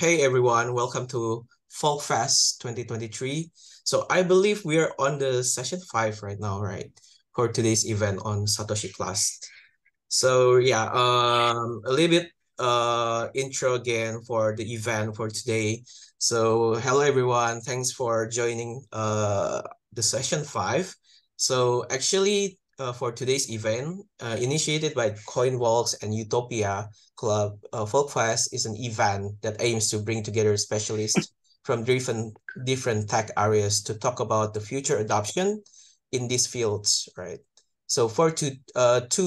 Hey everyone, welcome to Folk Fest 2023. So I believe we are on the session 5 right now, right? For today's event on Satoshi Class. So yeah, a little bit intro again for the event for today. So hello everyone, thanks for joining the session 5. So actually for today's event, initiated by CoinVolks and Utopia Club, FolkFest is an event that aims to bring together specialists from different tech areas to talk about the future adoption in these fields, right? So for 2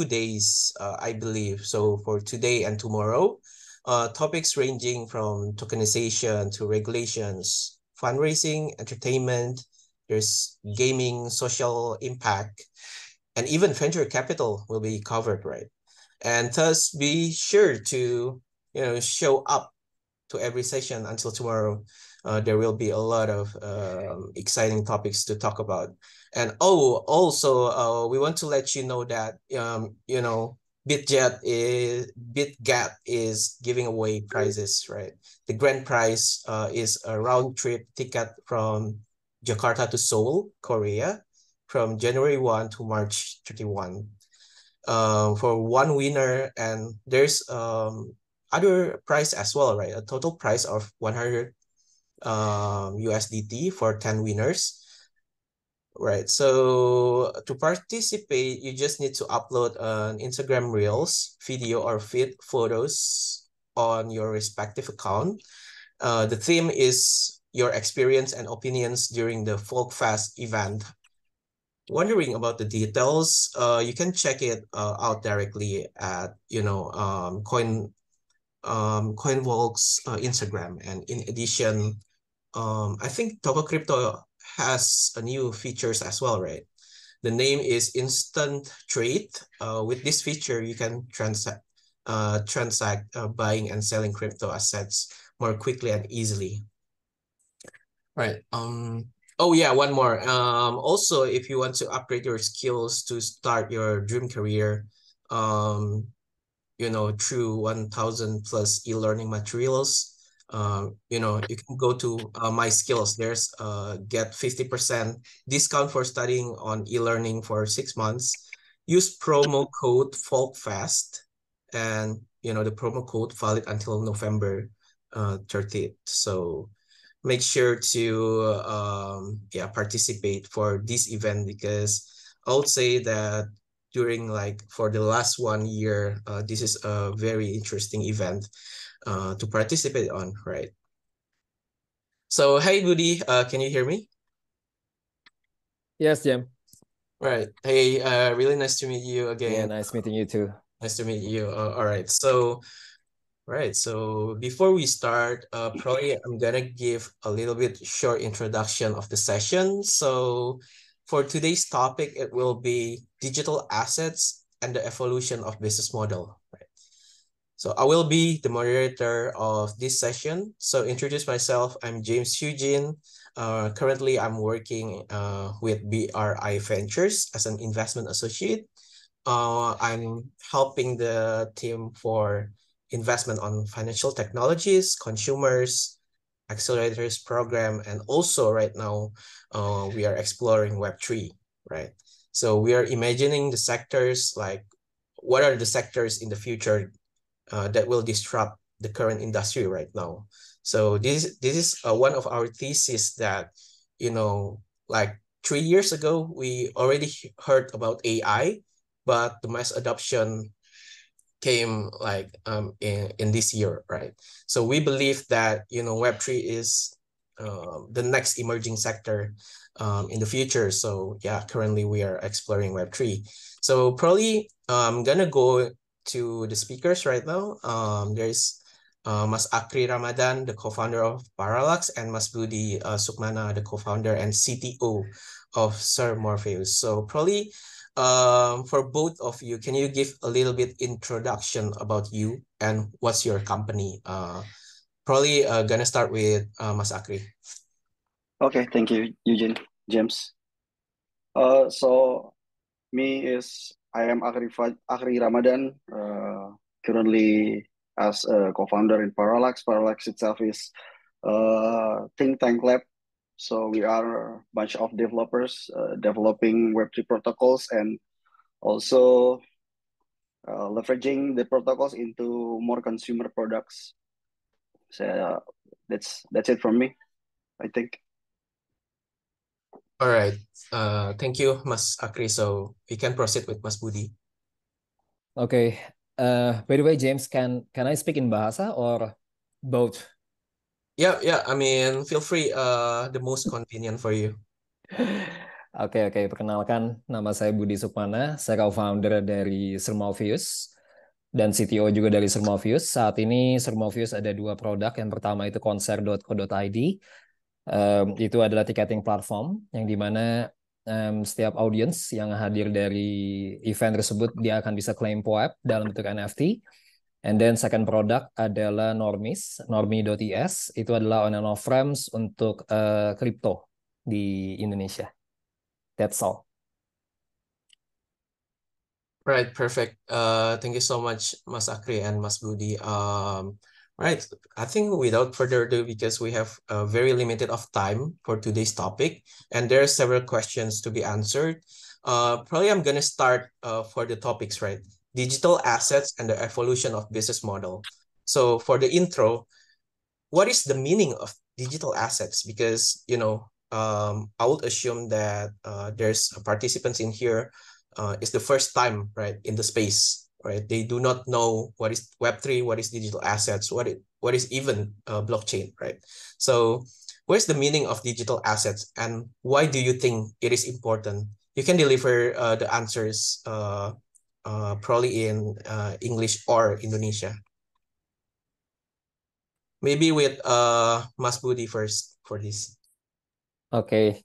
days, I believe. So for today and tomorrow, topics ranging from tokenization to regulations, fundraising, entertainment, there's gaming, social impact, and even venture capital will be covered, right? And thus be sure to show up to every session until tomorrow. There will be a lot of exciting topics to talk about. And also, we want to let you know that BitGet is giving away prizes, right? The grand prize is a round trip ticket from Jakarta to Seoul, Korea, from January 1 to March 31. For one winner, and there's other price as well, right? A total price of 100 USDT for 10 winners, right? So to participate, you just need to upload an Instagram Reels video or feed photos on your respective account. The theme is your experience and opinions during the Folk Fest event. Wondering about the details, you can check it out directly at CoinVolk's Instagram. And in addition, I think Toko Crypto has a new features as well, right? The name is Instant Trade. With this feature, you can transact buying and selling crypto assets more quickly and easily. Right. Oh yeah, one more. Also, if you want to upgrade your skills to start your dream career, through 1,000 plus e-learning materials, you can go to My Skills. There's get 50% discount for studying on e-learning for 6 months. Use promo code FOLKFAST, and the promo code valid until November 30th. So make sure to participate for this event, because I would say that during for the last 1 year, this is a very interesting event to participate on, right? So hey Goody, can you hear me? Yes, Jim. Right. Hey, really nice to meet you again. Yeah, nice meeting you too. Nice to meet you. All right. So right. So before we start, probably I'm gonna give a little bit short introduction of the session. So for today's topic, it will be digital assets and the evolution of business model. Right. So I will be the moderator of this session. So introduce myself. I'm James Eugene. Currently, I'm working with BRI Ventures as an investment associate. I'm helping the team for investment on financial technologies, consumers, accelerators program, and also right now we are exploring Web3, right? So we are imagining the sectors, like what are the sectors in the future that will disrupt the current industry right now. So this is one of our thesis that, like 3 years ago, we already heard about AI, but the mass adoption came in this year, right? So we believe that Web3 is the next emerging sector in the future. So yeah, currently we are exploring Web3. So probably I'm gonna go to the speakers right now. There's Mas Akri Ramadan, the co-founder of Parallax, and Mas Budi Sukmana, the co-founder and CTO of Sir Morpheus. So probably for both of you, can you give a little bit introduction about you and what's your company? Probably gonna start with Mas Akri. Okay, thank you, Eugene, James. So me is I am Akri Ramadan. Currently as a co-founder in Parallax. Parallax itself is a think tank lab. So we are a bunch of developers developing Web3 protocols and also leveraging the protocols into more consumer products. So that's it from me, I think. All right. Thank you, Mas Akri. So we can proceed with Mas Budi. Okay. By the way, James, can I speak in Bahasa or both? Yeah. I mean, feel free. The most convenient for you. Oke. Perkenalkan, nama saya Budi Sukmana. Saya co-founder dari Sermovius dan CTO juga dari Sermovius. Saat ini Sermovius ada dua produk. Yang pertama itu konser.co.id. Itu adalah ticketing platform yang dimana setiap audiens yang hadir dari event tersebut dia akan bisa claim POAP dalam bentuk NFT. And then second product adalah Normis, normi.is. Itu adalah on and off ramps untuk crypto di Indonesia. That's all. Right, perfect. Thank you so much, Mas Akri and Mas Budi. Right, I think without further ado, because we have very limited of time for today's topic, and there are several questions to be answered. Probably I'm gonna start for the topics, right? Digital assets and the evolution of business model. So for the intro, what is the meaning of digital assets? Because I would assume that there's participants in here is the first time, right, in the space, right? They do not know what is Web3, what is digital assets, what is even blockchain, right? So where's the meaning of digital assets and why do you think it is important? You can deliver the answers probably in English or Indonesia. Maybe with Mas Budi first for this. Oke.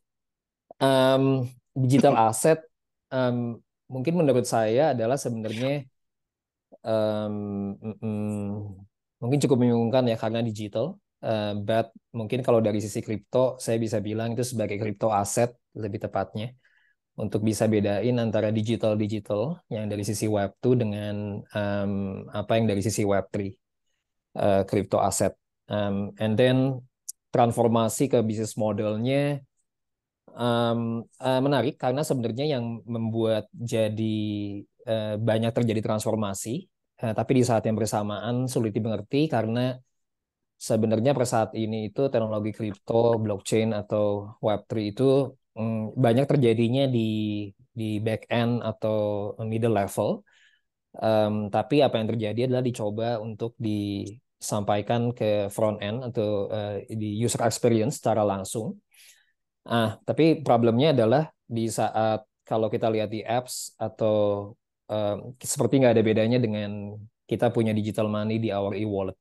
Digital asset mungkin menurut saya adalah sebenarnya mungkin cukup membingungkan ya karena digital. But mungkin kalau dari sisi kripto, saya bisa bilang itu sebagai kripto aset lebih tepatnya untuk bisa bedain antara digital yang dari sisi Web2 dengan apa yang dari sisi Web3 kripto aset. And then transformasi ke bisnis modelnya menarik karena sebenarnya yang membuat jadi banyak terjadi transformasi, tapi di saat yang bersamaan sulit dimengerti karena sebenarnya per saat ini itu teknologi kripto, blockchain atau Web3 itu banyak terjadinya di back end atau middle level. Tapi apa yang terjadi adalah dicoba untuk disampaikan ke front end atau di user experience secara langsung. Tapi problemnya adalah di saat kalau kita lihat di apps atau seperti nggak ada bedanya dengan kita punya digital money di our e-wallet.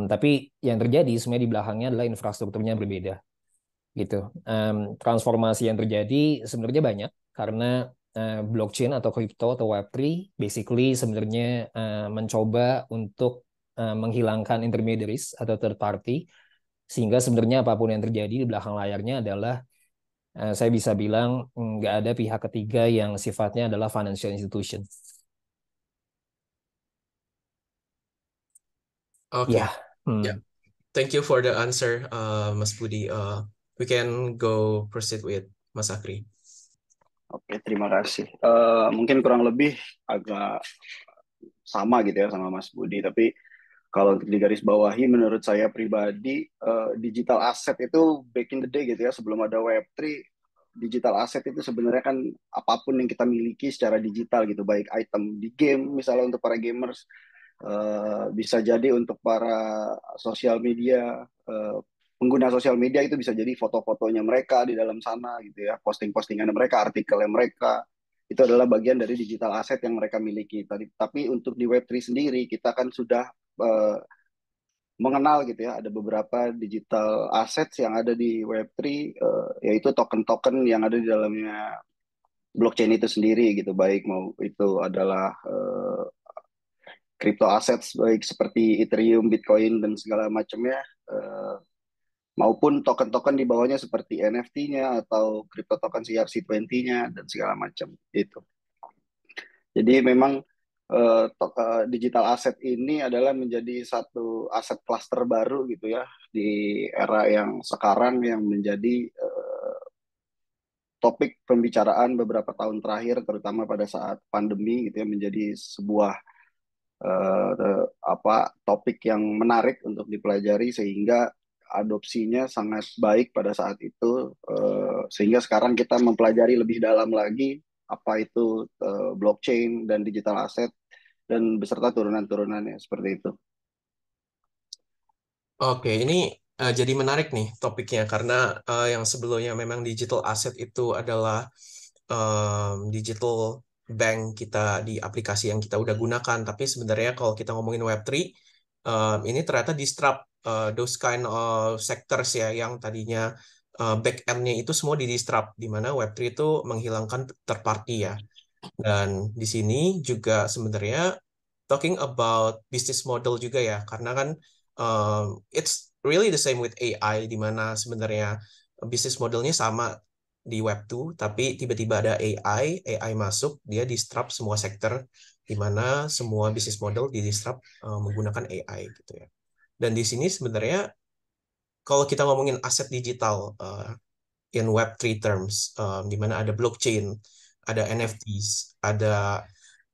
Tapi yang terjadi sebenarnya di belakangnya adalah infrastrukturnya berbeda, gitu. Transformasi yang terjadi sebenarnya banyak karena blockchain atau crypto atau Web3 basically sebenarnya mencoba untuk menghilangkan intermediaries atau third party sehingga sebenarnya apapun yang terjadi di belakang layarnya adalah saya bisa bilang nggak ada pihak ketiga yang sifatnya adalah financial institution. Okay. Yeah. Yeah. Thank you for the answer, Mas Budi. We can go proceed with Mas Akri. Oke, terima kasih. Mungkin kurang lebih agak sama gitu ya sama Mas Budi, tapi kalau untuk digarisbawahi menurut saya pribadi digital asset itu back in the day gitu ya sebelum ada Web3, digital asset itu sebenarnya kan apapun yang kita miliki secara digital gitu, baik item di game misalnya untuk para gamers, bisa jadi untuk para sosial media, pengguna sosial media itu bisa jadi foto-fotonya mereka di dalam sana gitu ya, posting-postingan mereka, artikelnya mereka, itu adalah bagian dari digital asset yang mereka miliki. Tapi untuk di Web3 sendiri kita kan sudah mengenal gitu ya, ada beberapa digital assets yang ada di Web3, yaitu token-token yang ada di dalamnya blockchain itu sendiri gitu, baik mau itu adalah crypto assets baik seperti Ethereum, Bitcoin dan segala macamnya, maupun token-token di bawahnya seperti NFT-nya atau crypto token CRC20-nya dan segala macam itu. Jadi memang digital asset ini adalah menjadi satu aset klaster baru gitu ya di era yang sekarang yang menjadi topik pembicaraan beberapa tahun terakhir terutama pada saat pandemi gitu ya menjadi sebuah topik yang menarik untuk dipelajari sehingga adopsinya sangat baik pada saat itu sehingga sekarang kita mempelajari lebih dalam lagi apa itu blockchain dan digital asset dan beserta turunan-turunannya seperti itu. Oke, ini jadi menarik nih topiknya karena yang sebelumnya memang digital asset itu adalah digital bank kita di aplikasi yang kita udah gunakan. Tapi sebenarnya kalau kita ngomongin Web3, ini ternyata disrupt those kind of sectors ya yang tadinya back end-nya itu semua di-disrupt, di mana Web3 itu menghilangkan third party ya. Dan di sini juga sebenarnya talking about business model juga ya, karena kan it's really the same with AI, di mana sebenarnya bisnis modelnya sama di Web2, tapi tiba-tiba ada AI masuk, dia disrupt semua sektor, di mana semua bisnis model di disrupt menggunakan AI gitu ya. Dan di sini sebenarnya kalau kita ngomongin aset digital in Web3 terms, di mana ada blockchain, ada NFTs,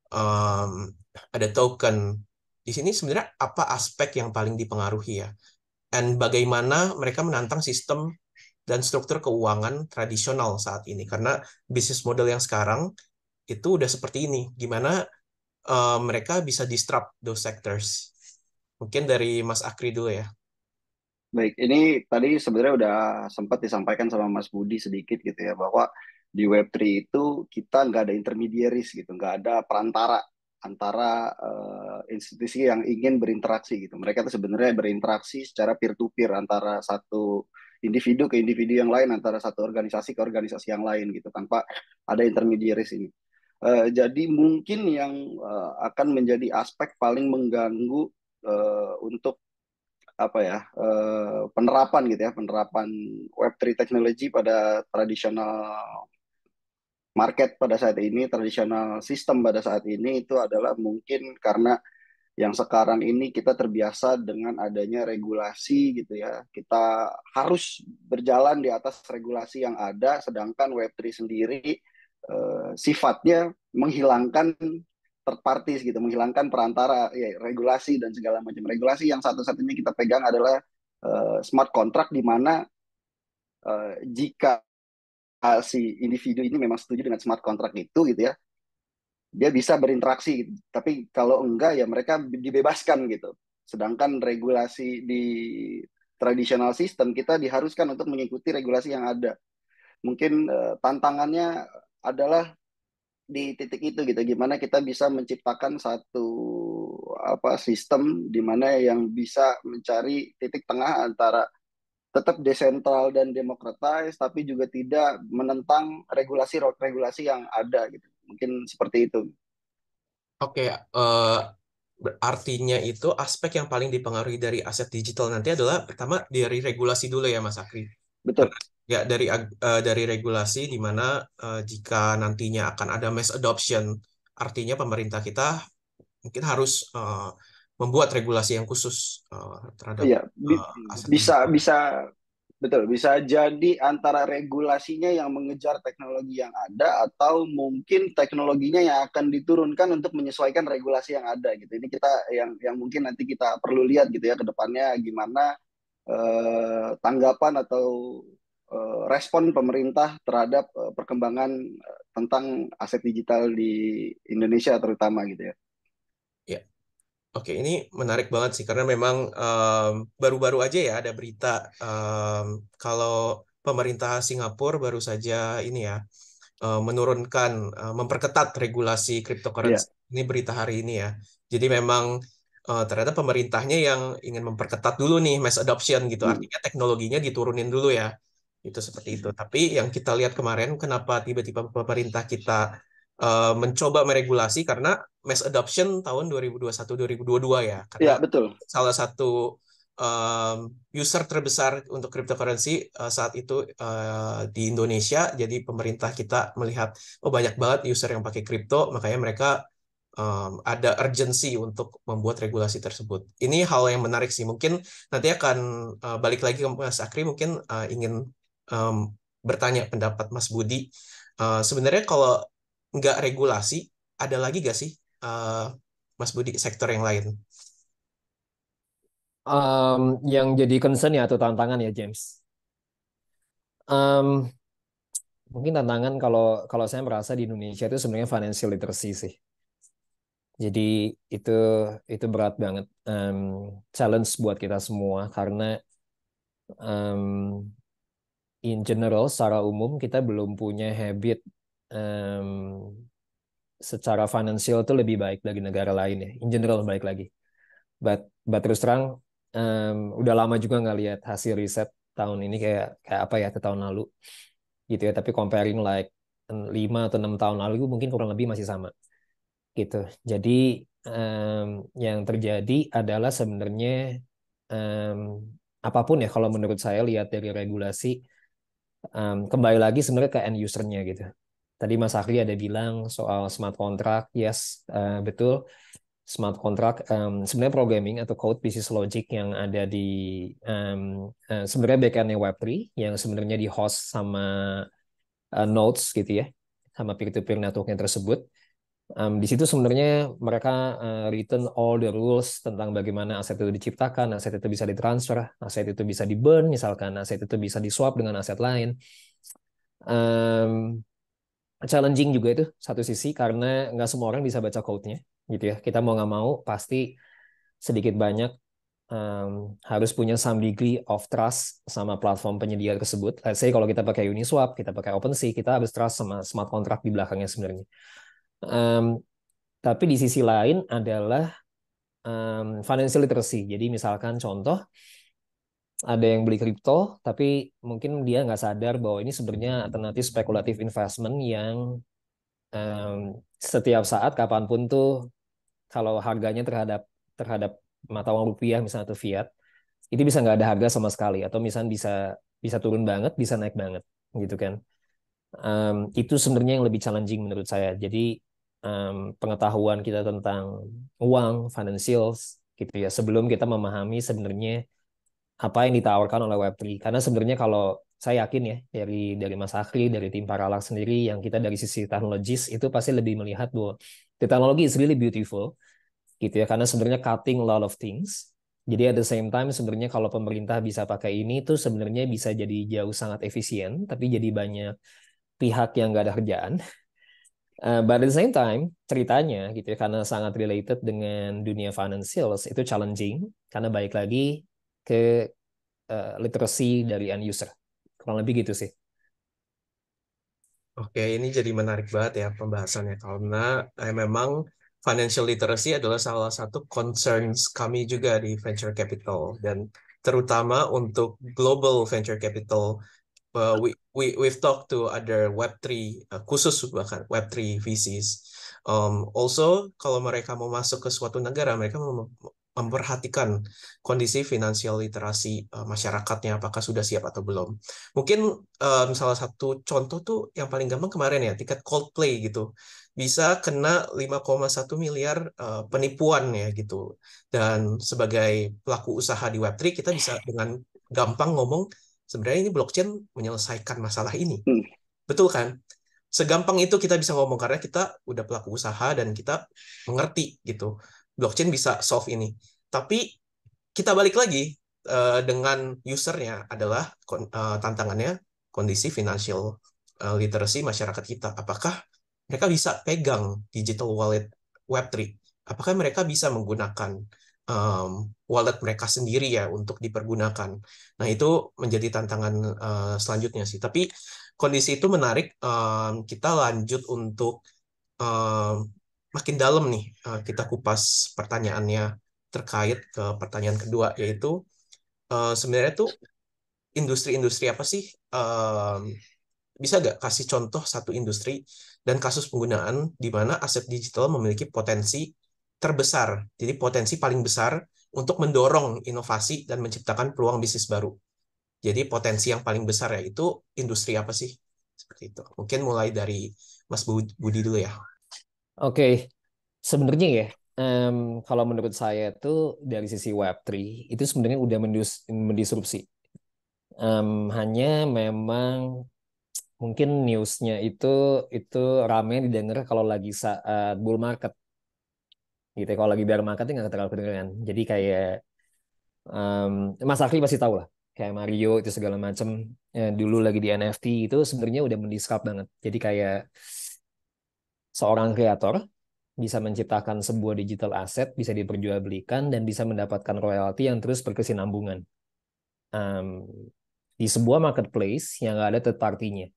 um, ada token. Di sini sebenarnya apa aspek yang paling dipengaruhi ya? Dan bagaimana mereka menantang sistem dan struktur keuangan tradisional saat ini? Karena bisnis model yang sekarang itu udah seperti ini. Gimana mereka bisa disrupt those sectors? Mungkin dari Mas Akri dulu ya. Baik, ini tadi sebenarnya udah sempat disampaikan sama Mas Budi sedikit gitu ya, bahwa di Web3 itu kita nggak ada intermediaries gitu, nggak ada perantara antara institusi yang ingin berinteraksi gitu. Mereka tuh sebenarnya berinteraksi secara peer-to-peer antara satu individu ke individu yang lain, antara satu organisasi ke organisasi yang lain gitu, tanpa ada intermediaries ini. Jadi mungkin yang akan menjadi aspek paling mengganggu untuk penerapan gitu ya, penerapan Web3 technology pada tradisional market pada saat ini, tradisional sistem pada saat ini itu adalah mungkin karena yang sekarang ini kita terbiasa dengan adanya regulasi gitu ya. Kita harus berjalan di atas regulasi yang ada, sedangkan Web3 sendiri sifatnya menghilangkan third parties gitu, menghilangkan perantara ya, regulasi dan segala macam regulasi yang satu-satunya kita pegang adalah smart contract di mana jika si individu ini memang setuju dengan smart contract itu gitu ya, dia bisa berinteraksi gitu. Tapi kalau enggak ya mereka dibebaskan gitu. Sedangkan regulasi di traditional system kita diharuskan untuk mengikuti regulasi yang ada. Mungkin tantangannya adalah di titik itu gitu, gimana kita bisa menciptakan satu sistem di mana yang bisa mencari titik tengah antara tetap desentral dan demokratis tapi juga tidak menentang regulasi-regulasi yang ada gitu. Mungkin seperti itu. Oke, artinya itu aspek yang paling dipengaruhi dari aset digital nanti adalah pertama dari regulasi dulu ya Mas Akri. Betul. Ya dari regulasi di mana jika nantinya akan ada mass adoption, artinya pemerintah kita mungkin harus membuat regulasi yang khusus terhadap Iya, aset bisa digital. bisa betul, bisa jadi antara regulasinya yang mengejar teknologi yang ada atau mungkin teknologinya yang akan diturunkan untuk menyesuaikan regulasi yang ada gitu. Ini kita yang mungkin nanti kita perlu lihat gitu ya ke depannya gimana tanggapan atau respon pemerintah terhadap perkembangan tentang aset digital di Indonesia terutama gitu ya. Ya, oke ini menarik banget sih karena memang baru-baru aja ya ada berita kalau pemerintah Singapura baru saja ini ya menurunkan, memperketat regulasi cryptocurrency. Iya. Ini berita hari ini ya. Jadi memang ternyata pemerintahnya yang ingin memperketat dulu nih mass adoption gitu. Hmm. Artinya teknologinya diturunin dulu ya. Itu seperti itu. Tapi yang kita lihat kemarin, kenapa tiba-tiba pemerintah kita mencoba meregulasi karena mass adoption tahun 2021-2022 ya. Karena Iya, betul. salah satu user terbesar untuk cryptocurrency saat itu di Indonesia. Jadi pemerintah kita melihat oh banyak banget user yang pakai kripto, makanya mereka ada urgensi untuk membuat regulasi tersebut. Ini hal yang menarik sih. Mungkin nanti akan balik lagi ke Mas Akri, mungkin ingin bertanya pendapat Mas Budi. Sebenarnya kalau nggak regulasi, ada lagi nggak sih Mas Budi sektor yang lain? Yang jadi concern ya atau tantangan ya James. Um, Mungkin tantangan kalau kalau saya merasa di Indonesia itu sebenarnya financial literacy sih. Jadi itu itu berat banget, challenge buat kita semua karena um, in general secara umum kita belum punya habit um, secara financial itu lebih baik dari negara lain ya. In general baik lagi. But terus terang udah lama juga nggak lihat hasil riset tahun ini kayak kayak apa ya ke tahun lalu gitu ya. Tapi comparing like 5 atau 6 tahun lalu mungkin kurang lebih masih sama gitu. Jadi yang terjadi adalah sebenarnya em, apapun ya kalau menurut saya lihat dari regulasi kembali lagi sebenarnya ke end usernya gitu. Tadi Mas Akri ada bilang soal smart contract, yes betul. Smart contract sebenarnya programming atau code business logic yang ada di sebenarnya backendnya Web3 yang sebenarnya di host sama nodes gitu ya, sama peer-to-peer networknya tersebut. Di situ sebenarnya mereka written all the rules tentang bagaimana aset itu diciptakan, aset itu bisa ditransfer, aset itu bisa di burn, misalkan aset itu bisa di swap dengan aset lain. Um, Challenging juga itu satu sisi karena nggak semua orang bisa baca code-nya, gitu ya. Kita mau nggak mau pasti sedikit banyak harus punya some degree of trust sama platform penyedia tersebut. Let's say kalau kita pakai Uniswap, kita pakai OpenSea, kita harus trust sama smart contract di belakangnya sebenarnya. Um, tapi di sisi lain adalah financial literacy. Jadi misalkan contoh, ada yang beli kripto, tapi mungkin dia nggak sadar bahwa ini sebenarnya alternatif spekulatif investment yang setiap saat kapanpun tuh kalau harganya terhadap terhadap mata uang rupiah misalnya atau fiat itu bisa nggak ada harga sama sekali atau misalnya bisa bisa turun banget bisa naik banget gitu kan. Itu sebenarnya yang lebih challenging menurut saya. Jadi pengetahuan kita tentang uang financials gitu ya sebelum kita memahami sebenarnya apa yang ditawarkan oleh Web3. Karena sebenarnya kalau saya yakin ya dari Mas Akhri, dari tim Paralak sendiri, yang kita dari sisi teknologis itu pasti lebih melihat bahwa the technology is really beautiful gitu ya. Karena sebenarnya cutting a lot of things. Jadi at the same time sebenarnya kalau pemerintah bisa pakai ini itu sebenarnya bisa jadi jauh sangat efisien, tapi jadi banyak pihak yang nggak ada kerjaan. But at the same time, ceritanya gitu ya, karena sangat related dengan dunia financials, itu challenging, karena balik lagi ke literacy dari end user. Kurang lebih gitu sih. Oke, ini jadi menarik banget ya pembahasannya karena memang financial literacy adalah salah satu concerns kami juga di venture capital dan terutama untuk global venture capital. We've talked to other Web3 khusus bahkan Web3 VCs. Also kalau mereka mau masuk ke suatu negara, mereka memperhatikan kondisi finansial literasi masyarakatnya apakah sudah siap atau belum. Mungkin salah satu contoh tuh yang paling gampang kemarin ya tiket Coldplay gitu bisa kena 5,1 miliar penipuan ya gitu. Dan sebagai pelaku usaha di Web3 kita bisa dengan gampang ngomong sebenarnya ini blockchain menyelesaikan masalah ini. Hmm. Betul kan? Segampang itu kita bisa ngomong karena kita udah pelaku usaha dan kita mengerti gitu. Blockchain bisa solve ini. Tapi kita balik lagi dengan usernya adalah tantangannya kondisi financial literacy masyarakat kita. Apakah mereka bisa pegang digital wallet Web3? Apakah mereka bisa menggunakan wallet mereka sendiri ya untuk dipergunakan? Nah, itu menjadi tantangan selanjutnya sih. Tapi kondisi itu menarik. Kita lanjut untuk makin dalam nih. Kita kupas pertanyaannya terkait ke pertanyaan kedua, yaitu sebenarnya tuh industri-industri apa sih? Bisa nggak kasih contoh satu industri dan kasus penggunaan di mana aset digital memiliki potensi terbesar, jadi potensi paling besar untuk mendorong inovasi dan menciptakan peluang bisnis baru. Jadi potensi yang paling besar ya itu industri apa sih? Seperti itu. Mungkin mulai dari Mas Budi dulu ya. Oke. Sebenarnya ya, kalau menurut saya tuh dari sisi Web3 itu sebenarnya udah mendisrupsi. Hanya memang mungkin newsnya itu rame didengar kalau lagi saat bull market gitu. Kalau lagi bear market nggak terlalu kedengeran. Jadi kayak Mas Akri pasti tahu lah. Kayak Mario itu segala macam dulu lagi di NFT itu sebenarnya udah mendisrupt banget. Jadi kayak seorang kreator bisa menciptakan sebuah digital asset, bisa diperjualbelikan dan bisa mendapatkan royalti yang terus berkesinambungan. Em, di sebuah marketplace yang nggak ada third party-nya.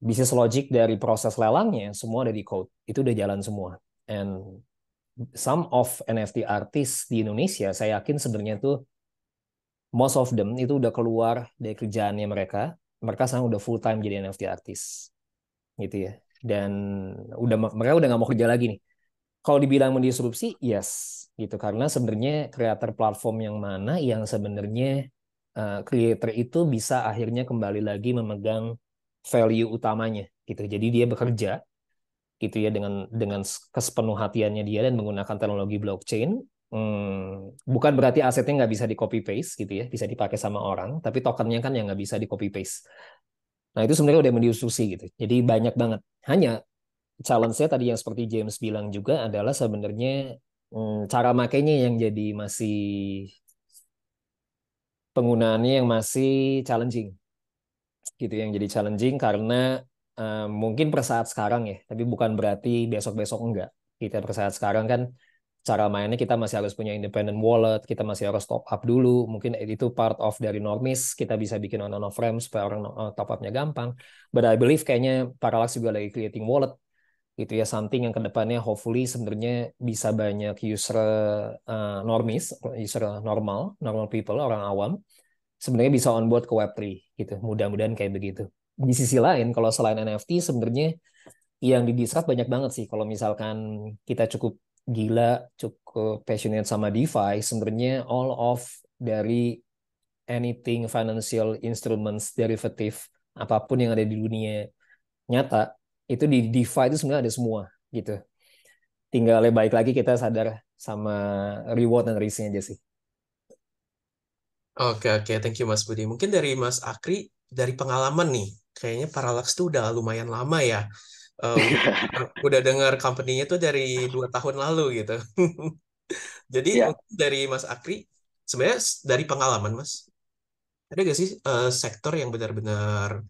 Bisnis logic dari proses lelangnya semua ada di code. Itu udah jalan semua. And some of NFT artists di Indonesia, saya yakin sebenarnya tuh most of them itu udah keluar dari kerjaannya mereka. Mereka sekarang udah full time jadi NFT artis, gitu ya. Dan mereka udah nggak mau kerja lagi nih. Kalau dibilang mendisrupsi, yes, gitu. Karena sebenarnya kreator platform yang mana yang sebenarnya creator itu bisa akhirnya kembali lagi memegang value utamanya, gitu. Jadi dia bekerja gitu ya dengan kesepenuh hatiannya dia dan menggunakan teknologi blockchain. Bukan berarti asetnya nggak bisa di copy paste gitu ya, bisa dipakai sama orang, tapi tokennya kan yang nggak bisa di copy paste. Nah itu sebenarnya udah mendiskusi gitu. Jadi banyak banget. Hanya challenge-nya tadi yang seperti James bilang juga adalah sebenarnya cara makainya yang jadi masih penggunaannya yang masih challenging gitu yang jadi challenging karena mungkin per saat sekarang ya, tapi bukan berarti besok-besok enggak. Kita per saat sekarang kan cara mainnya kita masih harus punya independent wallet, kita masih harus top up dulu. Mungkin itu part of dari normis, kita bisa bikin on off ramp supaya orang top upnya gampang. But I believe kayaknya Parallax juga lagi creating wallet gitu ya, something yang kedepannya hopefully sebenarnya bisa banyak user normis, user normal people, orang awam sebenarnya bisa on board ke Web3 gitu. Mudah-mudahan kayak begitu. Di sisi lain, kalau selain NFT sebenarnya yang didisrupt banyak banget sih. Kalau misalkan kita cukup gila, cukup passionate sama DeFi, sebenarnya all of dari anything financial instruments derivative apapun yang ada di dunia nyata itu di DeFi itu sebenarnya ada semua gitu. Tinggal lebih baik lagi kita sadar sama reward dan risknya aja sih. Oke, oke, thank you Mas Budi. Mungkin dari Mas Akri, dari pengalaman nih, kayaknya Parallax tuh udah lumayan lama ya. Udah dengar company-nya tuh dari 2 tahun lalu gitu. Jadi Ya, mungkin dari Mas Akri, sebenarnya dari pengalaman Mas, ada gak sih sektor yang benar-benar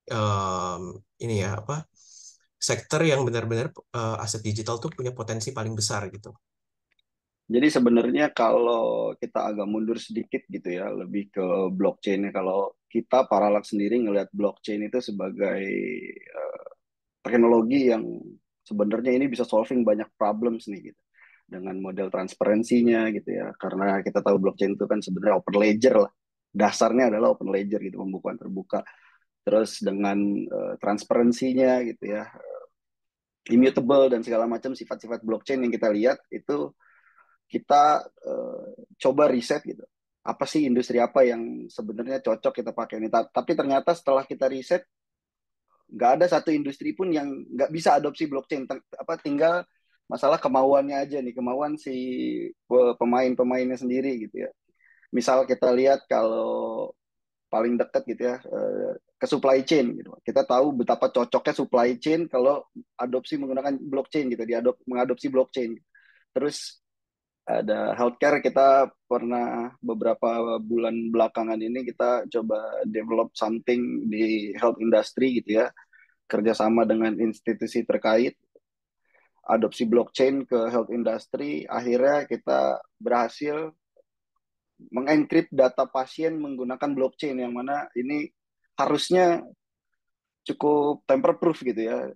em, ini ya apa? Sektor yang benar-benar aset digital tuh punya potensi paling besar gitu. jadi sebenarnya kalau kita agak mundur sedikit gitu ya, lebih ke blockchain. Kalau kita Parallax sendiri ngelihat blockchain itu sebagai teknologi yang sebenarnya ini bisa solving banyak problems nih gitu. Dengan model transparansinya gitu ya. Karena kita tahu blockchain itu kan sebenarnya open ledger lah. Dasarnya adalah open ledger gitu, pembukuan terbuka. Terus dengan transparansinya gitu ya, immutable dan segala macam sifat-sifat blockchain yang kita lihat itu kita coba riset gitu. Apa sih industri apa yang sebenarnya cocok kita pakai ini? Tapi ternyata setelah kita riset, nggak ada satu industri pun yang nggak bisa adopsi blockchain. Apa tinggal masalah kemauannya aja nih, kemauan si pemain-pemainnya sendiri gitu ya. Misal kita lihat kalau paling dekat gitu ya ke supply chain gitu. Kita tahu betapa cocoknya supply chain kalau adopsi menggunakan blockchain gitu, mengadopsi blockchain. Terus ada healthcare, kita pernah beberapa bulan belakangan ini kita coba develop something di health industry gitu ya, kerjasama dengan institusi terkait, adopsi blockchain ke health industry, akhirnya kita berhasil mengenkrip data pasien menggunakan blockchain yang mana ini harusnya cukup tamper proof gitu ya,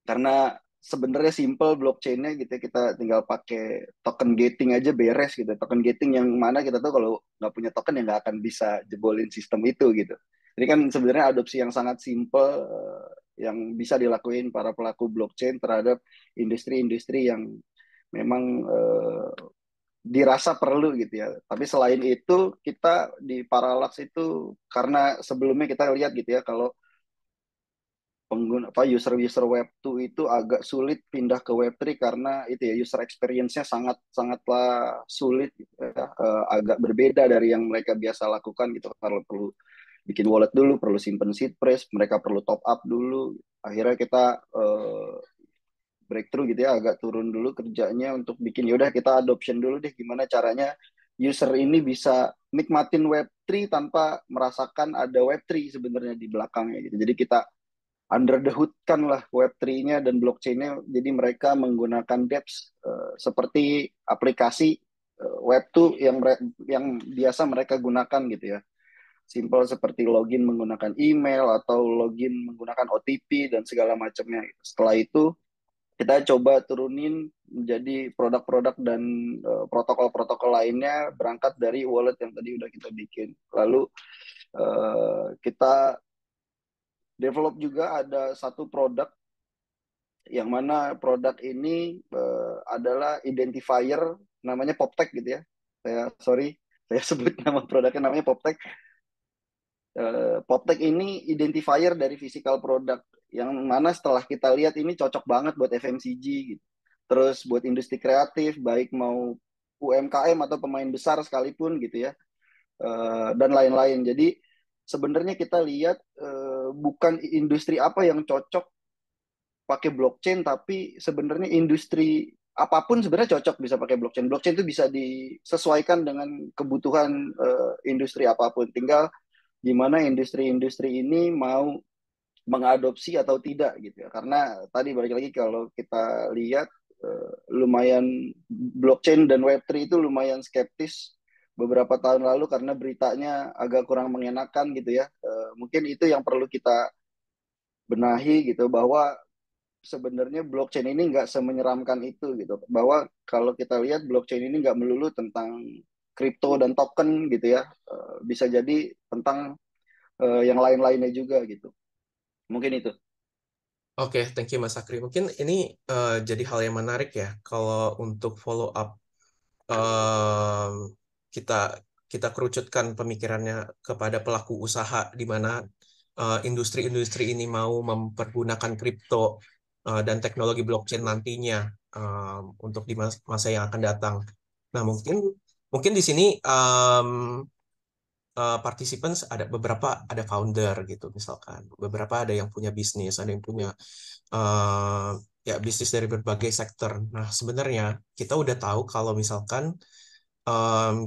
karena sebenarnya simple blockchainnya gitu ya, kita tinggal pakai token gating aja beres gitu, token gating yang mana kita tahu kalau nggak punya token ya nggak akan bisa jebolin sistem itu gitu. Jadi kan sebenarnya adopsi yang sangat simple yang bisa dilakuin para pelaku blockchain terhadap industri-industri yang memang dirasa perlu gitu ya. Tapi selain itu kita di Parallax itu karena sebelumnya kita lihat gitu ya kalau pengguna user Web2 itu agak sulit pindah ke Web3 karena itu ya user experience-nya sangatlah sulit gitu ya. Agak berbeda dari yang mereka biasa lakukan gitu. Kalau perlu bikin wallet dulu, perlu simpen seed phrase, mereka perlu top up dulu. Akhirnya kita breakthrough gitu ya, agak turun dulu kerjanya untuk bikin yaudah kita adoption dulu deh gimana caranya user ini bisa nikmatin Web3 tanpa merasakan ada Web3 sebenarnya di belakangnya gitu. Jadi kita under the hood kan lah Web3-nya dan blockchain-nya. Jadi mereka menggunakan dApps seperti aplikasi Web2 yang biasa mereka gunakan gitu ya. Simple seperti login menggunakan email atau login menggunakan OTP dan segala macamnya. Setelah itu kita coba turunin menjadi produk-produk dan protokol-protokol lainnya berangkat dari wallet yang tadi udah kita bikin. Lalu kita develop juga ada satu produk yang mana produk ini adalah identifier namanya PopTech gitu ya. Saya sebut nama produknya namanya PopTech. PopTech ini identifier dari physical product yang mana setelah kita lihat ini cocok banget buat FMCG gitu. Terus buat industri kreatif baik mau UMKM atau pemain besar sekalipun gitu ya. Dan lain-lain. Jadi sebenarnya kita lihat bukan industri apa yang cocok pakai blockchain, tapi sebenarnya industri apapun sebenarnya cocok bisa pakai blockchain. Blockchain itu bisa disesuaikan dengan kebutuhan industri apapun. Tinggal gimana industri-industri ini mau mengadopsi atau tidak gitu ya. Karena tadi balik lagi kalau kita lihat lumayan blockchain dan Web3 itu lumayan skeptis beberapa tahun lalu karena beritanya agak kurang mengenakan gitu ya. Mungkin itu yang perlu kita benahi gitu bahwa sebenarnya blockchain ini nggak semenyeramkan itu gitu. Bahwa kalau kita lihat blockchain ini nggak melulu tentang kripto dan token gitu ya. Bisa jadi tentang yang lain-lainnya juga gitu. Mungkin itu. Oke, thank you Mas Akri. Mungkin ini jadi hal yang menarik ya kalau untuk follow up kita kita kerucutkan pemikirannya kepada pelaku usaha di mana industri-industri ini mau mempergunakan kripto dan teknologi blockchain nantinya untuk di masa yang akan datang. Nah, mungkin di sini participants ada founder gitu misalkan, beberapa ada yang punya bisnis, ada yang punya ya bisnis dari berbagai sektor. Nah, sebenarnya kita udah tahu kalau misalkan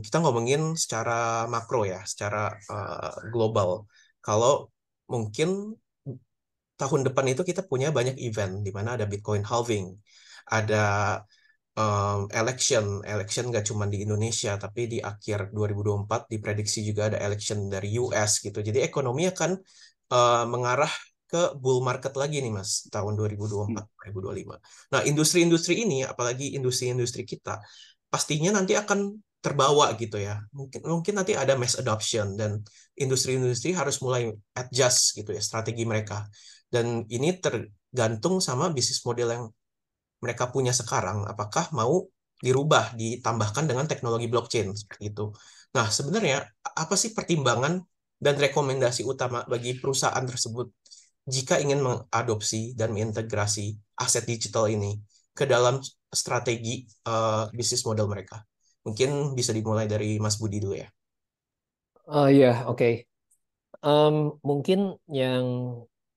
kita ngomongin secara makro ya, secara global. Kalau mungkin tahun depan itu kita punya banyak event di mana ada Bitcoin halving, ada election nggak cuma di Indonesia, tapi di akhir 2024 diprediksi juga ada election dari US gitu. Jadi ekonomi akan mengarah ke bull market lagi nih Mas, tahun 2024, 2025. Nah, industri-industri ini, apalagi industri-industri kita, pastinya nanti akan terbawa gitu ya. Mungkin nanti ada mass adoption dan industri-industri harus mulai adjust gitu ya strategi mereka. Dan ini tergantung sama bisnis model yang mereka punya sekarang, apakah mau dirubah, ditambahkan dengan teknologi blockchain seperti itu. Nah, sebenarnya apa sih pertimbangan dan rekomendasi utama bagi perusahaan tersebut jika ingin mengadopsi dan mengintegrasi aset digital ini ke dalam strategi bisnis model mereka? Mungkin bisa dimulai dari Mas Budi dulu ya. Iya, oke. Mungkin yang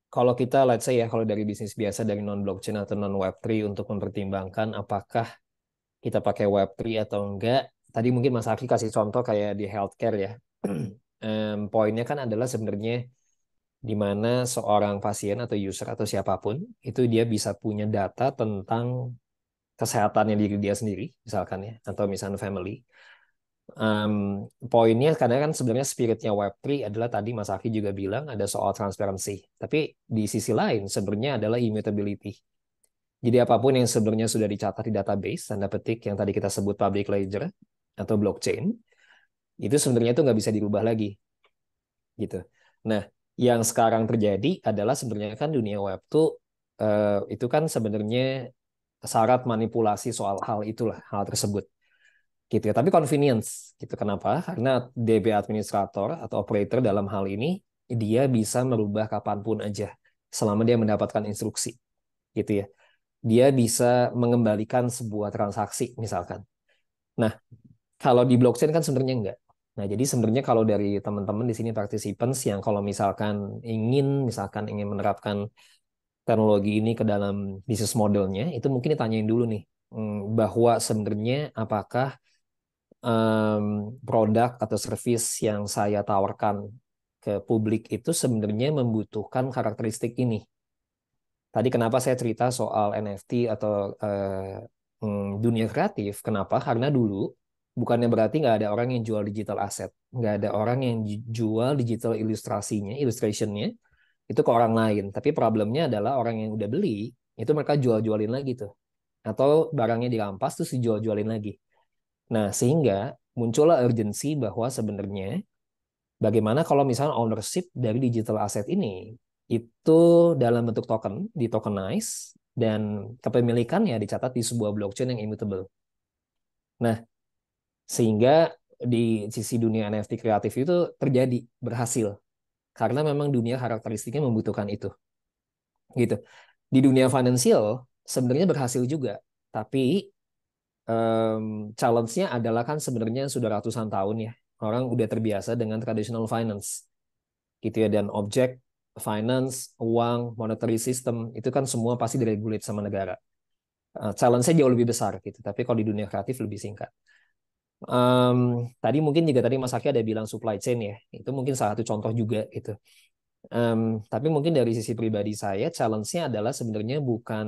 kalau kita let's say ya kalau dari bisnis biasa dari non blockchain atau non Web3 untuk mempertimbangkan apakah kita pakai Web3 atau enggak. Tadi mungkin Mas Aki kasih contoh kayak di healthcare ya. Poinnya kan adalah sebenarnya di mana seorang pasien atau user atau siapapun itu dia bisa punya data tentang kesehatannya diri dia sendiri, misalkan ya, atau misalnya family. Poinnya karena kan sebenarnya spiritnya Web3 adalah tadi Mas Aki juga bilang ada soal transparansi. Tapi di sisi lain sebenarnya adalah immutability. Jadi apapun yang sebenarnya sudah dicatat di database, tanda petik yang tadi kita sebut public ledger atau blockchain, itu sebenarnya itu nggak bisa dirubah lagi. Gitu. Nah, yang sekarang terjadi adalah sebenarnya kan dunia web tuh itu kan sebenarnya syarat manipulasi soal hal itulah, hal tersebut. Gitu ya. Tapi convenience, gitu. Kenapa? Karena DB administrator atau operator dalam hal ini dia bisa merubah kapanpun aja selama dia mendapatkan instruksi, gitu ya. Dia bisa mengembalikan sebuah transaksi misalkan. Nah, kalau di blockchain kan sebenarnya enggak. Nah, jadi sebenarnya kalau dari teman-teman di sini participants yang kalau misalkan ingin menerapkan teknologi ini ke dalam bisnis modelnya, itu mungkin ditanyain dulu nih, bahwa sebenarnya apakah produk atau service yang saya tawarkan ke publik itu sebenarnya membutuhkan karakteristik ini. Tadi kenapa saya cerita soal NFT atau dunia kreatif? Kenapa? Karena dulu bukannya berarti nggak ada orang yang jual digital asset, nggak ada orang yang jual digital ilustrasinya, illustrationnya itu ke orang lain. Tapi problemnya adalah orang yang udah beli itu mereka jual-jualin lagi tuh, atau barangnya dirampas terus dijual-jualin lagi. Nah, sehingga muncullah urgensi bahwa sebenarnya bagaimana kalau misalnya ownership dari digital asset ini itu dalam bentuk token, di tokenize, dan kepemilikannya dicatat di sebuah blockchain yang immutable. Nah, sehingga di sisi dunia NFT kreatif itu terjadi, berhasil. Karena memang dunia karakteristiknya membutuhkan itu. Gitu. Di dunia financial sebenarnya berhasil juga. Tapi challenge-nya adalah kan sebenarnya sudah ratusan tahun ya. Orang udah terbiasa dengan traditional finance gitu ya, dan objek finance, uang, monetary system itu kan semua pasti diregulate sama negara. Challenge-nya jauh lebih besar gitu, tapi kalau di dunia kreatif lebih singkat. Tadi mungkin juga tadi Mas Aki ada bilang supply chain ya, itu mungkin salah satu contoh juga gitu. Tapi mungkin dari sisi pribadi saya, challenge-nya adalah sebenarnya bukan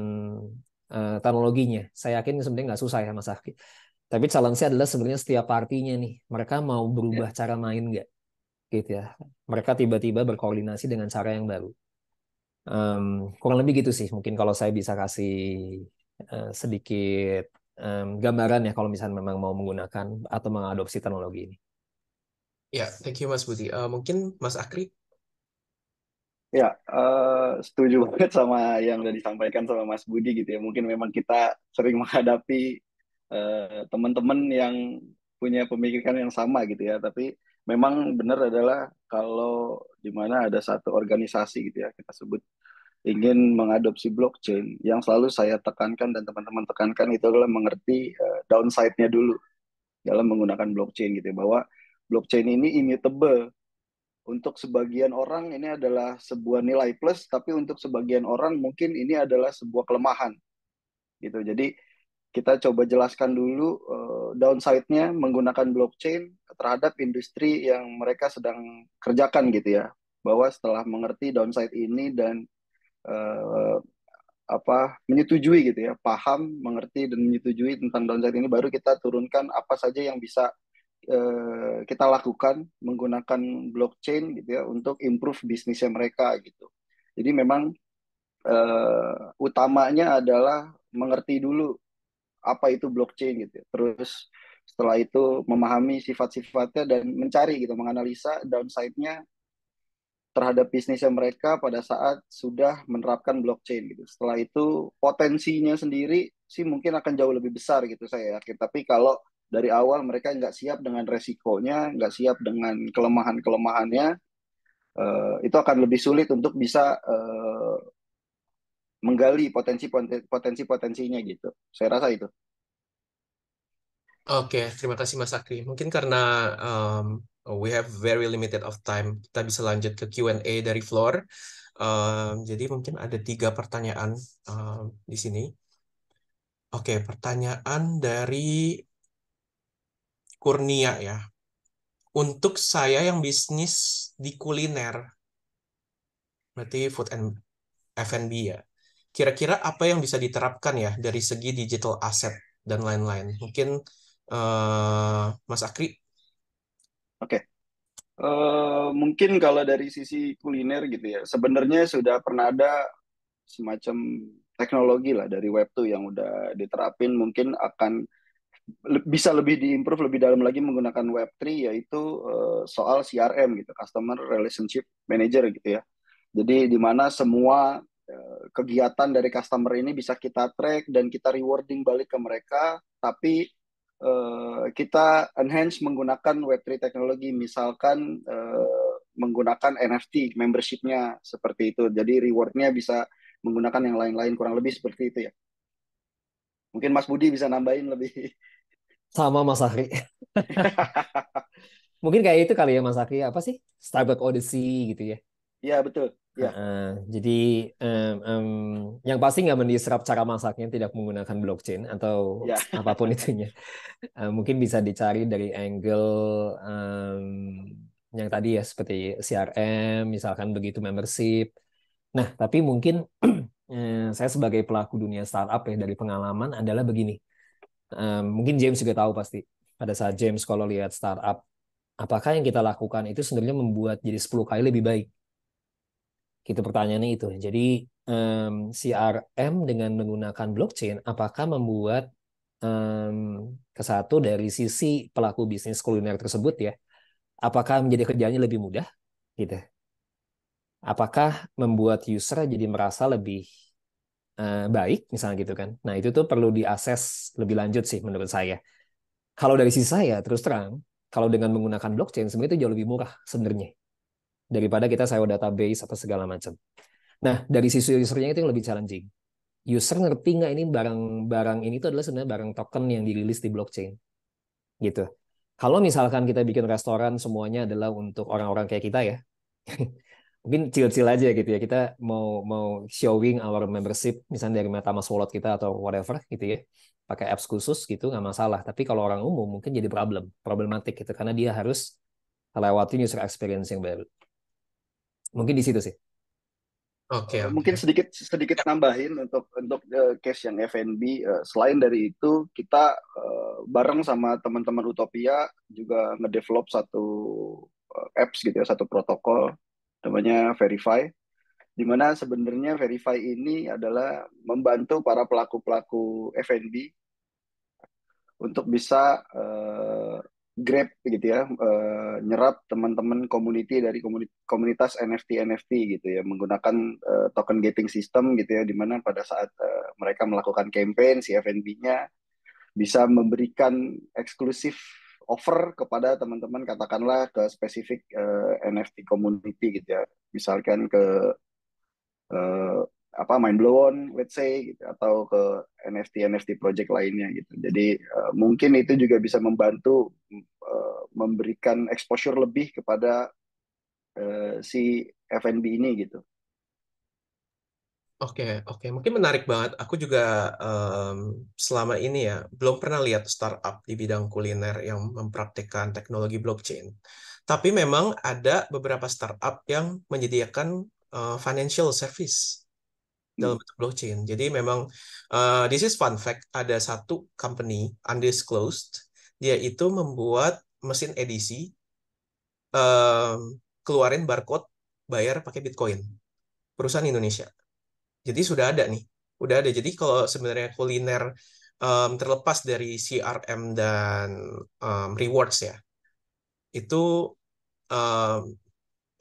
teknologinya. Saya yakin sebenarnya nggak susah ya Mas Aki. Tapi challenge-nya adalah sebenarnya setiap partinya nih, mereka mau berubah cara main nggak, gitu ya. Mereka tiba-tiba berkoordinasi dengan cara yang baru. Kurang lebih gitu sih. Mungkin kalau saya bisa kasih sedikit gambaran ya kalau misalnya memang mau menggunakan atau mengadopsi teknologi ini. Ya, thank you Mas Budi. Mungkin Mas Akri? Ya, setuju banget sama yang udah disampaikan sama Mas Budi gitu ya. Mungkin memang kita sering menghadapi teman-teman yang punya pemikiran yang sama gitu ya. Tapi memang benar adalah kalau di mana ada satu organisasi gitu ya, kita sebut ingin mengadopsi blockchain, yang selalu saya tekankan dan teman-teman tekankan itu adalah mengerti downside-nya dulu dalam menggunakan blockchain gitu ya. Bahwa blockchain ini immutable. Untuk sebagian orang ini adalah sebuah nilai plus, tapi untuk sebagian orang mungkin ini adalah sebuah kelemahan gitu. Jadi kita coba jelaskan dulu downside-nya menggunakan blockchain terhadap industri yang mereka sedang kerjakan gitu ya. Bahwa setelah mengerti downside ini dan uh, menyetujui gitu ya, paham, mengerti dan menyetujui tentang downside ini, baru kita turunkan apa saja yang bisa kita lakukan menggunakan blockchain gitu ya untuk improve bisnisnya mereka gitu. Jadi memang utamanya adalah mengerti dulu apa itu blockchain gitu ya. Terus setelah itu memahami sifat-sifatnya dan mencari gitu, menganalisa downside-nya terhadap bisnisnya mereka pada saat sudah menerapkan blockchain gitu. Setelah itu potensinya sendiri sih mungkin akan jauh lebih besar gitu saya yakin. Tapi kalau dari awal mereka nggak siap dengan resikonya, nggak siap dengan kelemahan-kelemahannya, itu akan lebih sulit untuk bisa menggali potensi-potensinya gitu. Saya rasa itu. Oke, terima kasih Mas Akri. Mungkin karena we have very limited of time, kita bisa lanjut ke Q&A dari floor. Jadi mungkin ada 3 pertanyaan di sini. Oke, pertanyaan dari Kurnia ya. Untuk saya yang bisnis di kuliner, berarti food and F&B ya. Kira-kira apa yang bisa diterapkan ya dari segi digital asset dan lain-lain? Mungkin Mas Akri. Oke. Mungkin kalau dari sisi kuliner gitu ya, sebenarnya sudah pernah ada semacam teknologi lah dari Web2 yang udah diterapin, mungkin akan bisa lebih diimprove lebih dalam lagi menggunakan Web3, yaitu soal CRM gitu, Customer Relationship Manager gitu ya. Jadi di mana semua kegiatan dari customer ini bisa kita track dan kita rewarding balik ke mereka, tapi kita enhance menggunakan Web3 teknologi, misalkan menggunakan NFT membershipnya seperti itu. Jadi rewardnya bisa menggunakan yang lain-lain, kurang lebih seperti itu ya. Mungkin Mas Budi bisa nambahin lebih. Sama Mas Akri. Mungkin kayak itu kali ya Mas Akri, apa sih? Starbucks Odyssey gitu ya. Iya betul. Ya, Jadi em, em, yang pasti nggak mendisrupt cara masaknya tidak menggunakan blockchain atau ya. apapun itunya. Mungkin bisa dicari dari angle yang tadi ya seperti CRM, misalkan begitu membership. Nah, tapi mungkin saya sebagai pelaku dunia startup ya dari pengalaman adalah begini. Mungkin James juga tahu pasti pada saat James kalau lihat startup, apakah yang kita lakukan itu sebenarnya membuat jadi 10 kali lebih baik? Gitu pertanyaannya itu. Jadi CRM dengan menggunakan blockchain, apakah membuat ke satu dari sisi pelaku bisnis kuliner tersebut ya, apakah menjadi kerjanya lebih mudah gitu? Apakah membuat user jadi merasa lebih baik misalnya gitu kan? Nah itu tuh perlu diakses lebih lanjut sih menurut saya. Kalau dari sisi saya terus terang, kalau dengan menggunakan blockchain sebenarnya itu jauh lebih murah sebenarnya daripada kita sewa database atau segala macam. Nah dari sisi usernya itu yang lebih challenging. User ngerti nggak ini barang-barang ini tuh adalah sebenarnya barang token yang dirilis di blockchain gitu. Kalau misalkan kita bikin restoran semuanya adalah untuk orang-orang kayak kita ya, mungkin chill-chill aja gitu ya. Kita mau mau showing our membership misalnya dari MetaMask Wallet kita atau whatever gitu ya, pakai apps khusus gitu nggak masalah. Tapi kalau orang umum mungkin jadi problematik gitu karena dia harus lewatin user experience yang baru. Mungkin di situ sih. Oke, Mungkin oke. sedikit sedikit Ya, nambahin untuk case yang F&B. Selain dari itu, kita bareng sama teman-teman Utopia juga ngedevelop satu apps gitu ya, satu protokol namanya Verify, di mana sebenarnya Verify ini adalah membantu para pelaku-pelaku F&B untuk bisa grab gitu ya, nyerap teman-teman community dari komunitas NFT gitu ya, menggunakan token gating system gitu ya, di mana pada saat mereka melakukan campaign si F&B-nya bisa memberikan eksklusif offer kepada teman-teman, katakanlah ke spesifik NFT community gitu ya, misalkan ke eh, apa Mind Blown, let's say gitu, atau ke NFT project lainnya gitu. Jadi mungkin itu juga bisa membantu memberikan exposure lebih kepada si F&B ini gitu. oke, oke. Mungkin menarik banget. Aku juga selama ini ya belum pernah lihat startup di bidang kuliner yang mempraktikkan teknologi blockchain. Tapi memang ada beberapa startup yang menyediakan financial service dalam Hmm. bentuk blockchain. Jadi memang this is fun fact, ada satu company undisclosed, dia itu membuat mesin edisi em, keluarin barcode bayar pakai Bitcoin. Perusahaan Indonesia. Jadi sudah ada nih. Udah ada. Jadi kalau sebenarnya kuliner terlepas dari CRM dan rewards ya, itu um,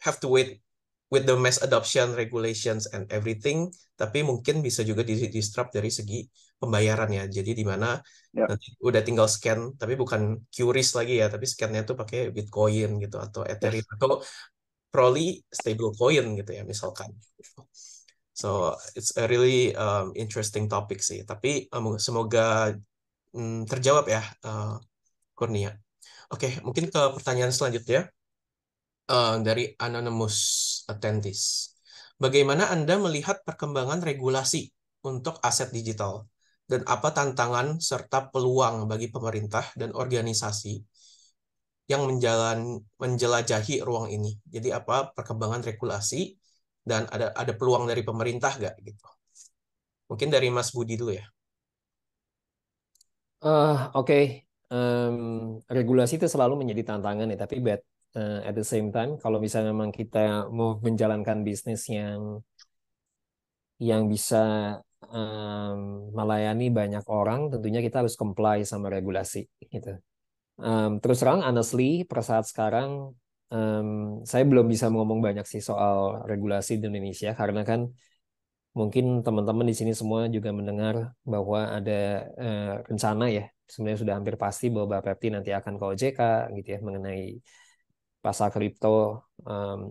have to wait with the mass adoption regulations and everything, tapi mungkin bisa juga di-disrupt dari segi pembayaran ya. Jadi di mana Ya, nanti udah tinggal scan, tapi bukan QRIS lagi ya, tapi scannya tuh pakai Bitcoin gitu atau Ethereum yes. atau probably stable coin gitu ya misalkan. So it's a really interesting topic sih. Tapi semoga terjawab ya, Kurnia. Oke, mungkin ke pertanyaan selanjutnya dari Anonymous Attentis. Bagaimana Anda melihat perkembangan regulasi untuk aset digital dan apa tantangan serta peluang bagi pemerintah dan organisasi yang menjelajahi ruang ini? Jadi apa perkembangan regulasi dan ada peluang dari pemerintah nggak gitu? Mungkin dari Mas Budi dulu ya. Oke. Regulasi itu selalu menjadi tantangan ya, tapi at the same time, kalau misalnya memang kita mau menjalankan bisnis yang bisa melayani banyak orang, tentunya kita harus comply sama regulasi gitu. Terus terang, honestly, per saat sekarang em, saya belum bisa ngomong banyak sih soal regulasi di Indonesia karena kan mungkin teman-teman di sini semua juga mendengar bahwa ada rencana ya, sebenarnya sudah hampir pasti bahwa Bapepti nanti akan ke OJK gitu ya mengenai pasar kripto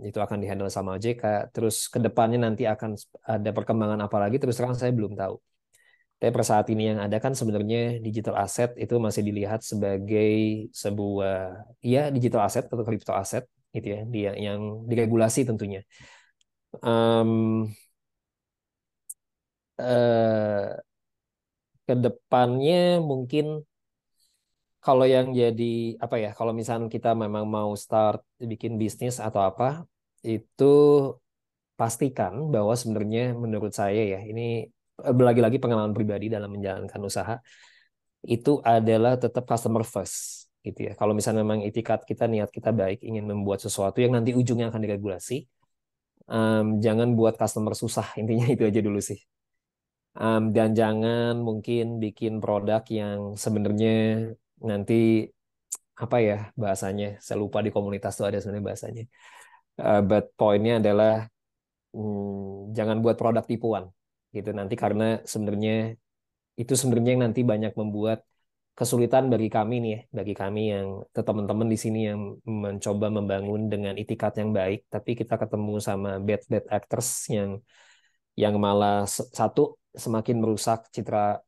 itu akan dihandle sama OJK. Terus ke depannya nanti akan ada perkembangan apa lagi, terus terang saya belum tahu. Tapi per saat ini yang ada kan sebenarnya digital asset itu masih dilihat sebagai sebuah ya digital asset atau kripto aset gitu ya, dia yang diregulasi tentunya. Em, eh, ke depannya mungkin kalau yang jadi apa ya, kalau misalnya kita memang mau start bikin bisnis atau apa, itu pastikan bahwa sebenarnya menurut saya ya, ini lagi-lagi pengalaman pribadi dalam menjalankan usaha, itu adalah tetap customer first gitu ya. Kalau misalnya memang itikat kita, niat kita baik, ingin membuat sesuatu yang nanti ujungnya akan diregulasi, jangan buat customer susah, intinya itu aja dulu sih. Dan jangan mungkin bikin produk yang sebenarnya nanti apa ya bahasanya, saya lupa di komunitas tuh ada sebenarnya bahasanya. But poinnya adalah jangan buat produk tipuan gitu nanti, karena sebenarnya itu sebenarnya yang nanti banyak membuat kesulitan bagi kami nih ya, bagi kami yang teman-teman di sini yang mencoba membangun dengan itikat yang baik, tapi kita ketemu sama bad actors yang malah satu semakin merusak citra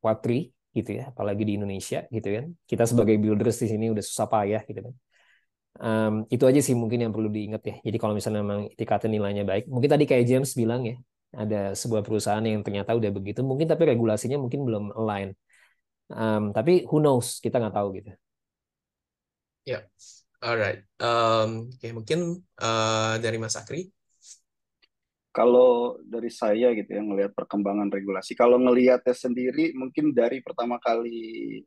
Web3 gitu ya, apalagi di Indonesia gitu kan. Kita sebagai builders di sini udah susah payah gitu kan. Itu aja sih mungkin yang perlu diingat ya. Jadi kalau misalnya memang itikatnya nilainya baik, mungkin tadi kayak James bilang ya, ada sebuah perusahaan yang ternyata udah begitu, mungkin tapi regulasinya mungkin belum align. Tapi who knows, kita nggak tahu gitu. Ya, alright. Oke, mungkin dari Mas Akri. Kalau dari saya gitu ya ngelihat perkembangan regulasi, kalau ngelihatnya sendiri mungkin dari pertama kali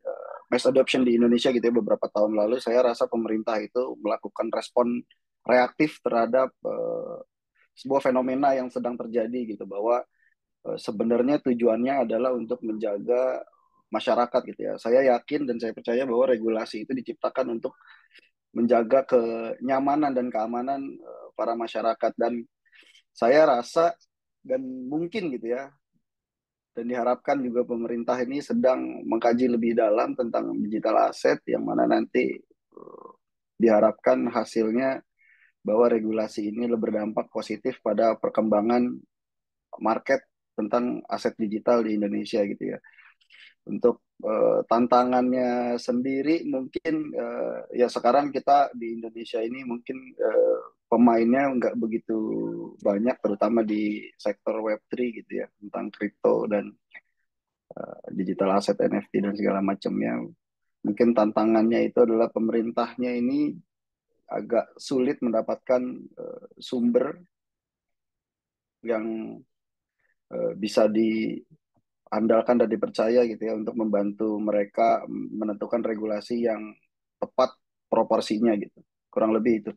mass adoption di Indonesia gitu ya beberapa tahun lalu, saya rasa pemerintah itu melakukan respon reaktif terhadap sebuah fenomena yang sedang terjadi gitu, bahwa sebenarnya tujuannya adalah untuk menjaga masyarakat gitu ya. Saya yakin dan saya percaya bahwa regulasi itu diciptakan untuk menjaga kenyamanan dan keamanan para masyarakat, dan saya rasa dan mungkin gitu ya, dan diharapkan juga pemerintah ini sedang mengkaji lebih dalam tentang digital asset yang mana nanti diharapkan hasilnya bahwa regulasi ini berdampak positif pada perkembangan market tentang aset digital di Indonesia gitu ya. Untuk tantangannya sendiri mungkin ya sekarang kita di Indonesia ini mungkin pemainnya nggak begitu banyak, terutama di sektor Web3 gitu ya, tentang kripto dan digital asset NFT dan segala macamnya. Mungkin tantangannya itu adalah pemerintahnya ini agak sulit mendapatkan sumber yang bisa diandalkan dan dipercaya gitu ya untuk membantu mereka menentukan regulasi yang tepat proporsinya gitu. Kurang lebih itu.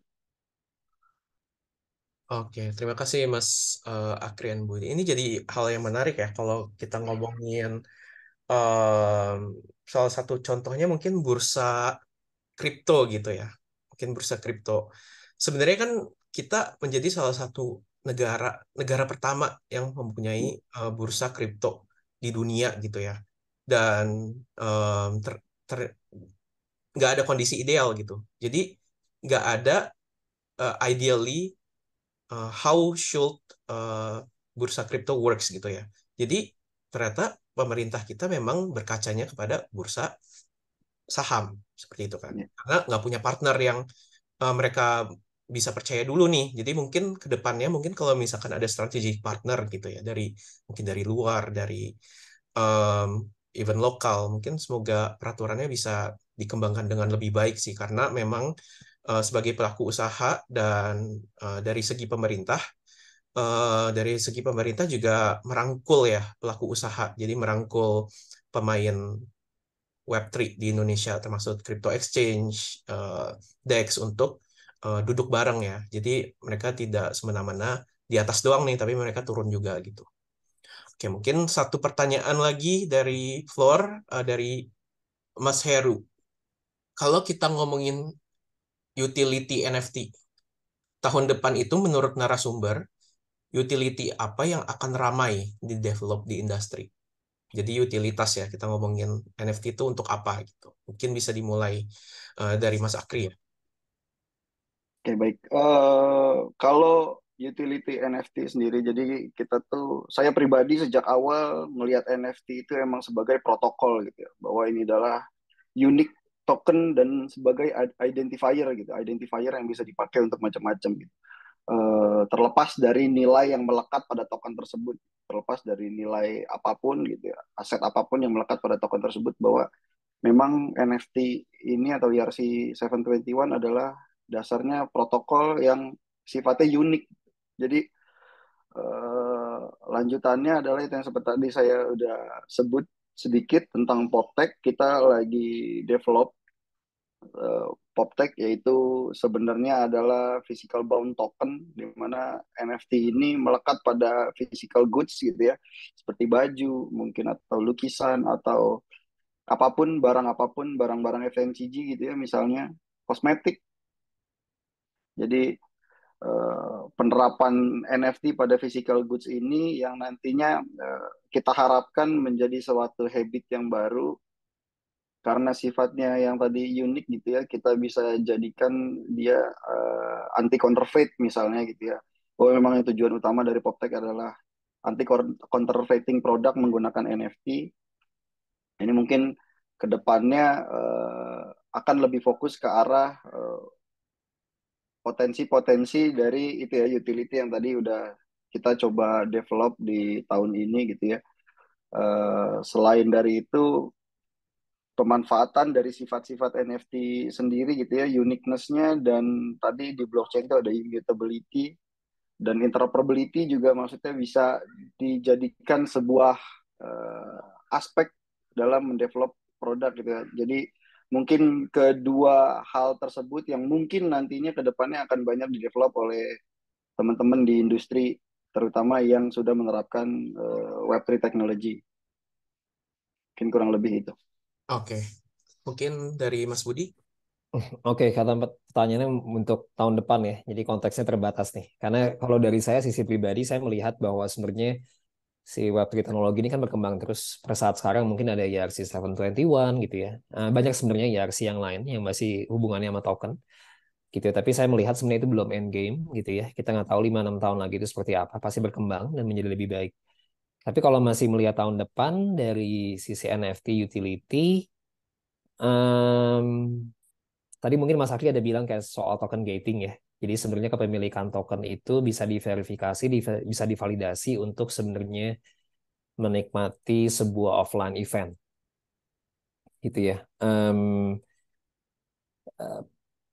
Oke, terima kasih Mas Akrian Budi. Ini jadi hal yang menarik ya kalau kita ngomongin em, salah satu contohnya mungkin bursa kripto gitu ya. Mungkin bursa kripto. Sebenarnya kan kita menjadi salah satu negara negara pertama yang mempunyai bursa kripto di dunia gitu ya. Dan em, ter, ter- nggak ada kondisi ideal gitu. Jadi nggak ada ideally how should bursa kripto works gitu ya. Jadi ternyata pemerintah kita memang berkacanya kepada bursa saham seperti itu kan. Ya. Karena nggak punya partner yang mereka bisa percaya dulu nih. Jadi mungkin ke depannya mungkin kalau misalkan ada strategic partner gitu ya dari mungkin dari luar, dari um, event lokal, mungkin semoga peraturannya bisa dikembangkan dengan lebih baik sih karena memang sebagai pelaku usaha dan dari segi pemerintah juga merangkul ya pelaku usaha. Jadi merangkul pemain Web3 di Indonesia termasuk crypto exchange, DEX untuk duduk bareng ya. Jadi mereka tidak semena-mena di atas doang nih, tapi mereka turun juga gitu. Oke, mungkin satu pertanyaan lagi dari floor, dari Mas Heru. Kalau kita ngomongin utility NFT, tahun depan itu menurut narasumber, utility apa yang akan ramai di develop di industri? Jadi utilitas ya, kita ngomongin NFT itu untuk apa gitu. Mungkin bisa dimulai dari Mas Akri ya. Oke, baik. Kalau utility NFT sendiri, jadi saya pribadi sejak awal melihat NFT itu emang sebagai protokol gitu ya, bahwa ini adalah unique token dan sebagai identifier gitu, identifier yang bisa dipakai untuk macam-macam gitu. Terlepas dari nilai yang melekat pada token tersebut, terlepas dari nilai apapun gitu ya, aset apapun yang melekat pada token tersebut, bahwa memang NFT ini atau ERC-721 adalah dasarnya protokol yang sifatnya unik. Jadi lanjutannya adalah itu yang seperti tadi saya udah sebut sedikit tentang PopTech. Kita lagi develop PopTech, yaitu sebenarnya adalah physical bound token, di mana NFT ini melekat pada physical goods gitu ya, seperti baju mungkin, atau lukisan, atau apapun, barang-barang FMCG gitu ya, misalnya kosmetik. Jadi penerapan NFT pada physical goods ini yang nantinya kita harapkan menjadi suatu habit yang baru, karena sifatnya yang tadi unik gitu ya, kita bisa jadikan dia anti counterfeit misalnya gitu ya. Bahwa memang yang tujuan utama dari PopTech adalah anti counterfeiting produk menggunakan NFT. Ini mungkin ke depannya akan lebih fokus ke arah potensi-potensi dari itu ya, utility yang tadi udah kita coba develop di tahun ini gitu ya. Selain dari itu, pemanfaatan dari sifat-sifat NFT sendiri gitu ya, uniqueness-nya, dan tadi di blockchain itu ada immutability dan interoperability juga, maksudnya bisa dijadikan sebuah uh, aspek dalam mendevelop produk gitu ya. Jadi mungkin kedua hal tersebut yang mungkin nantinya ke depannya akan banyak didevelop oleh teman-teman di industri, terutama yang sudah menerapkan Web3 technology. Mungkin kurang lebih itu. Oke, mungkin dari Mas Budi. Oke, kata pertanyaannya untuk tahun depan ya. Jadi konteksnya terbatas nih. Karena kalau dari saya sisi pribadi saya melihat bahwa sebenarnya si Web3 teknologi ini kan berkembang terus. Per saat sekarang mungkin ada ERC-721 gitu ya. Banyak sebenarnya ERC yang lain yang masih hubungannya sama token gitu ya. Tapi saya melihat sebenarnya itu belum end game gitu ya. Kita nggak tahu 5-6 tahun lagi itu seperti apa. Pasti berkembang dan menjadi lebih baik. Tapi kalau masih melihat tahun depan dari sisi NFT utility, em, tadi mungkin Mas Akri ada bilang kayak soal token gating ya. Jadi sebenarnya kepemilikan token itu bisa diverifikasi, bisa divalidasi untuk sebenarnya menikmati sebuah offline event, gitu ya. Eh,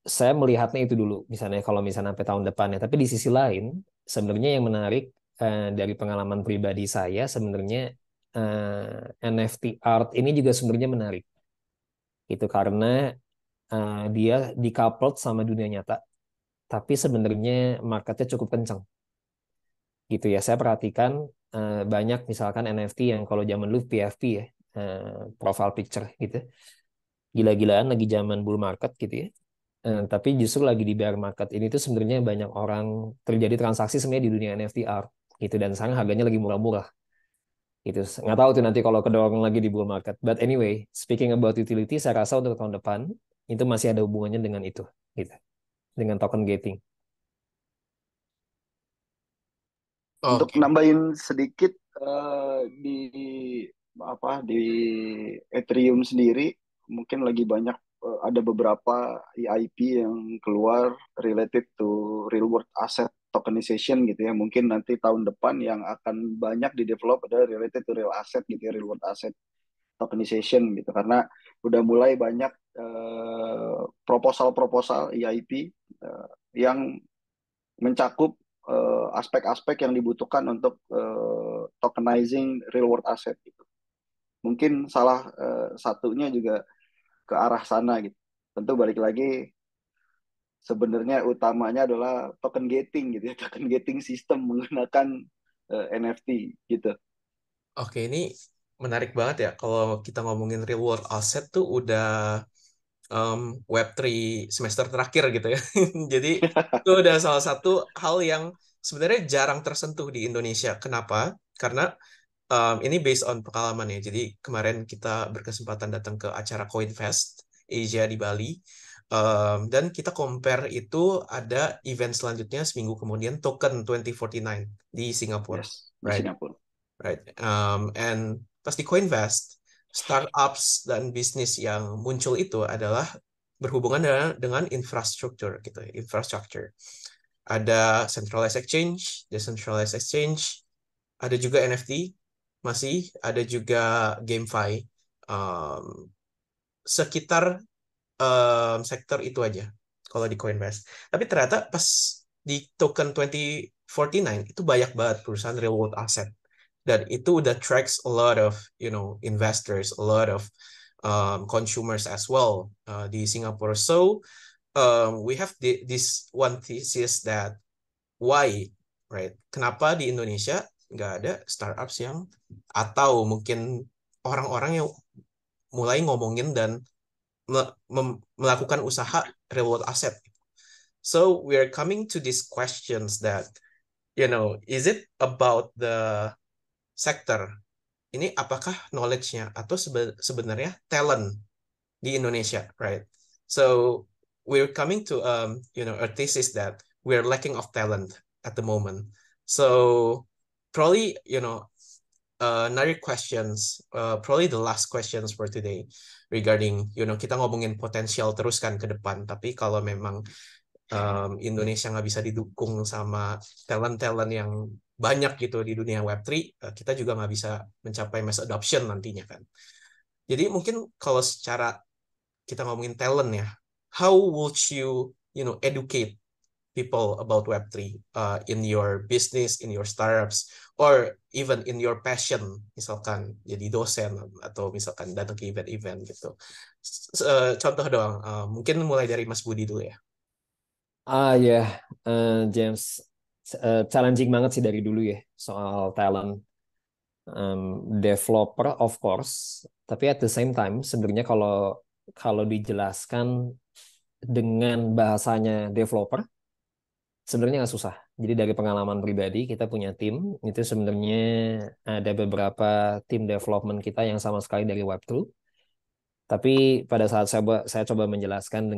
saya melihatnya itu dulu, misalnya kalau misalnya sampai tahun depannya. Tapi di sisi lain, sebenarnya yang menarik dari pengalaman pribadi saya, sebenarnya NFT art ini juga sebenarnya menarik. Itu karena dia decoupled sama dunia nyata, tapi sebenarnya marketnya cukup kencang gitu ya. Saya perhatikan banyak misalkan NFT yang kalau zaman dulu PFP ya, profile picture gitu, gila-gilaan lagi zaman bull market gitu ya. Tapi justru lagi di bear market ini tuh sebenarnya banyak orang terjadi transaksi sebenarnya di dunia NFT art gitu, dan sekarang harganya lagi murah-murah gitu. Nggak tahu tuh nanti kalau kedorong lagi di bull market. But anyway, speaking about utility, saya rasa untuk tahun depan itu masih ada hubungannya dengan itu gitu, dengan token gating. Untuk Oke. nambahin sedikit di di Ethereum sendiri, mungkin lagi banyak ada beberapa EIP yang keluar related to real world asset tokenization gitu ya. Mungkin nanti tahun depan yang akan banyak di develop adalah related to real asset gitu ya, real world asset tokenization gitu, karena udah mulai banyak proposal-proposal EIP yang mencakup aspek-aspek yang dibutuhkan untuk tokenizing real world asset gitu. Mungkin salah satunya juga ke arah sana gitu. Tentu balik lagi, sebenarnya utamanya adalah token gating gitu ya, token gating system menggunakan NFT gitu. Oke, ini menarik banget ya kalau kita ngomongin real world asset tuh udah Web3 semester terakhir gitu ya. Jadi itu udah salah satu hal yang sebenarnya jarang tersentuh di Indonesia. Kenapa? Karena ini based on pengalaman ya. Jadi kemarin kita berkesempatan datang ke acara CoinFest Asia di Bali. Dan kita compare itu ada event selanjutnya seminggu kemudian Token 2049 di Singapura, Yes, di right? Singapura. Right. And pas di Coinvest, startups dan bisnis yang muncul itu adalah berhubungan dengan infrastruktur gitu, infrastructure. Ada centralized exchange, decentralized exchange, ada juga NFT, masih ada juga GameFi. Sekitar sektor itu aja kalau di Coinbase. Tapi ternyata pas di token 2049 itu banyak banget perusahaan real world asset. Dan itu udah tracks a lot of, investors, a lot of consumers as well di Singapore. So we have this one thesis that why, right? Kenapa di Indonesia nggak ada startups yang atau mungkin orang-orang yang mulai ngomongin dan melakukan usaha real world asset. So we are coming to these questions that, is it about the sector? Ini apakah knowledge-nya atau sebenarnya talent di Indonesia, right? So we're coming to a thesis that we're lacking of talent at the moment. So probably, another questions, probably the last questions for today regarding, kita ngomongin potensial terus kan ke depan, tapi kalau memang Indonesia nggak bisa didukung sama talent-talent yang banyak gitu di dunia Web3, kita juga nggak bisa mencapai mass adoption nantinya kan. Jadi mungkin kalau secara kita ngomongin talent ya, how would you, educate people about Web3 in your business, in your startups, or even in your passion, misalkan jadi dosen atau misalkan datang ke event-event gitu. Contoh doang, mungkin mulai dari Mas Budi dulu ya. Ya, James, challenging banget sih dari dulu ya soal talent. Developer of course, tapi at the same time sebenarnya kalau kalau dijelaskan dengan bahasanya developer sebenarnya nggak susah. Jadi dari pengalaman pribadi kita punya tim itu sebenarnya ada beberapa tim development kita yang sama sekali dari Web2. Tapi pada saat saya coba menjelaskan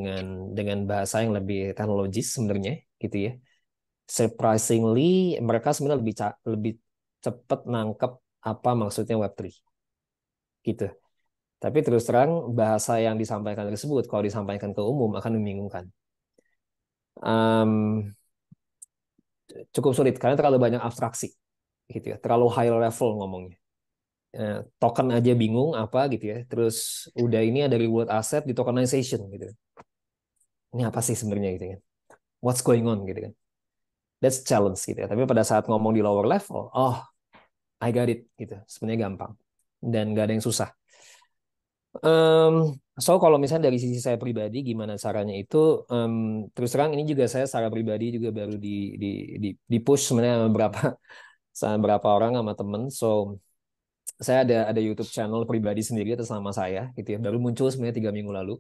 dengan bahasa yang lebih teknologis sebenarnya gitu ya. Surprisingly mereka sebenarnya lebih cepat nangkep apa maksudnya Web3 gitu. Tapi terus terang bahasa yang disampaikan tersebut kalau disampaikan ke umum akan membingungkan. Um, Cukup sulit karena terlalu banyak abstraksi gitu ya, terlalu high level ngomongnya. Token aja bingung apa gitu ya. Terus udah ini ada reward asset di tokenization gitu. Ini apa sih sebenarnya gitu kan? What's going on gitu kan? That's challenge gitu ya. Tapi pada saat ngomong di lower level, oh I got it gitu. Sebenarnya gampang dan nggak ada yang susah. So kalau misalnya dari sisi saya pribadi gimana caranya itu terus terang ini juga saya secara pribadi juga baru di push sebenarnya sama beberapa orang sama temen. So saya ada YouTube channel pribadi sendiri atas nama saya gitu ya. Baru muncul sebenarnya 3 minggu lalu.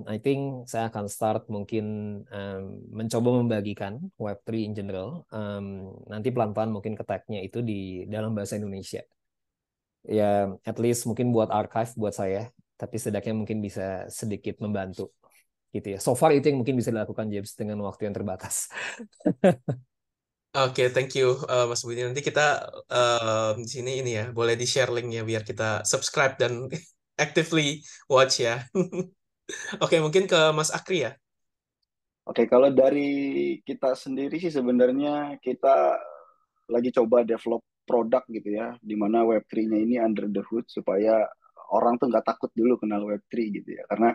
I think saya akan start mungkin mencoba membagikan Web3 in general. Nanti pelan-pelan mungkin ke tag-nya itu di dalam bahasa Indonesia. Ya, at least mungkin buat archive buat saya. Tapi setidaknya mungkin bisa sedikit membantu gitu ya. So far itu yang mungkin bisa dilakukan James dengan waktu yang terbatas. Oke, thank you Mas Budi. Nanti kita di sini ini ya, boleh di-share linknya biar kita subscribe dan actively watch ya. Oke, mungkin ke Mas Akri ya. Oke, kalau dari kita sendiri sih sebenarnya kita lagi coba develop produk gitu ya, di mana Web3-nya ini under the hood supaya orang tuh nggak takut dulu kenal Web3 gitu ya. Karena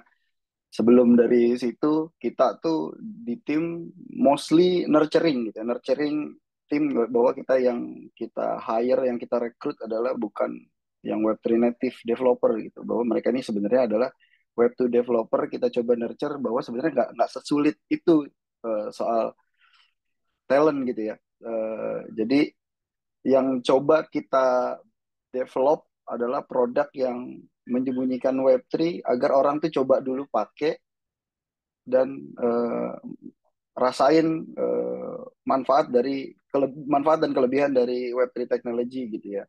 sebelum dari situ kita tuh di tim mostly nurturing gitu ya, nurturing tim bahwa kita yang kita hire, yang kita rekrut adalah bukan yang Web3 native developer gitu, bahwa mereka ini sebenarnya adalah Web2 developer. Kita coba nurture bahwa sebenarnya nggak sesulit itu soal talent gitu ya. Jadi yang coba kita develop adalah produk yang menyembunyikan Web3 agar orang tuh coba dulu pakai dan rasain manfaat dan kelebihan dari Web3 technology gitu ya.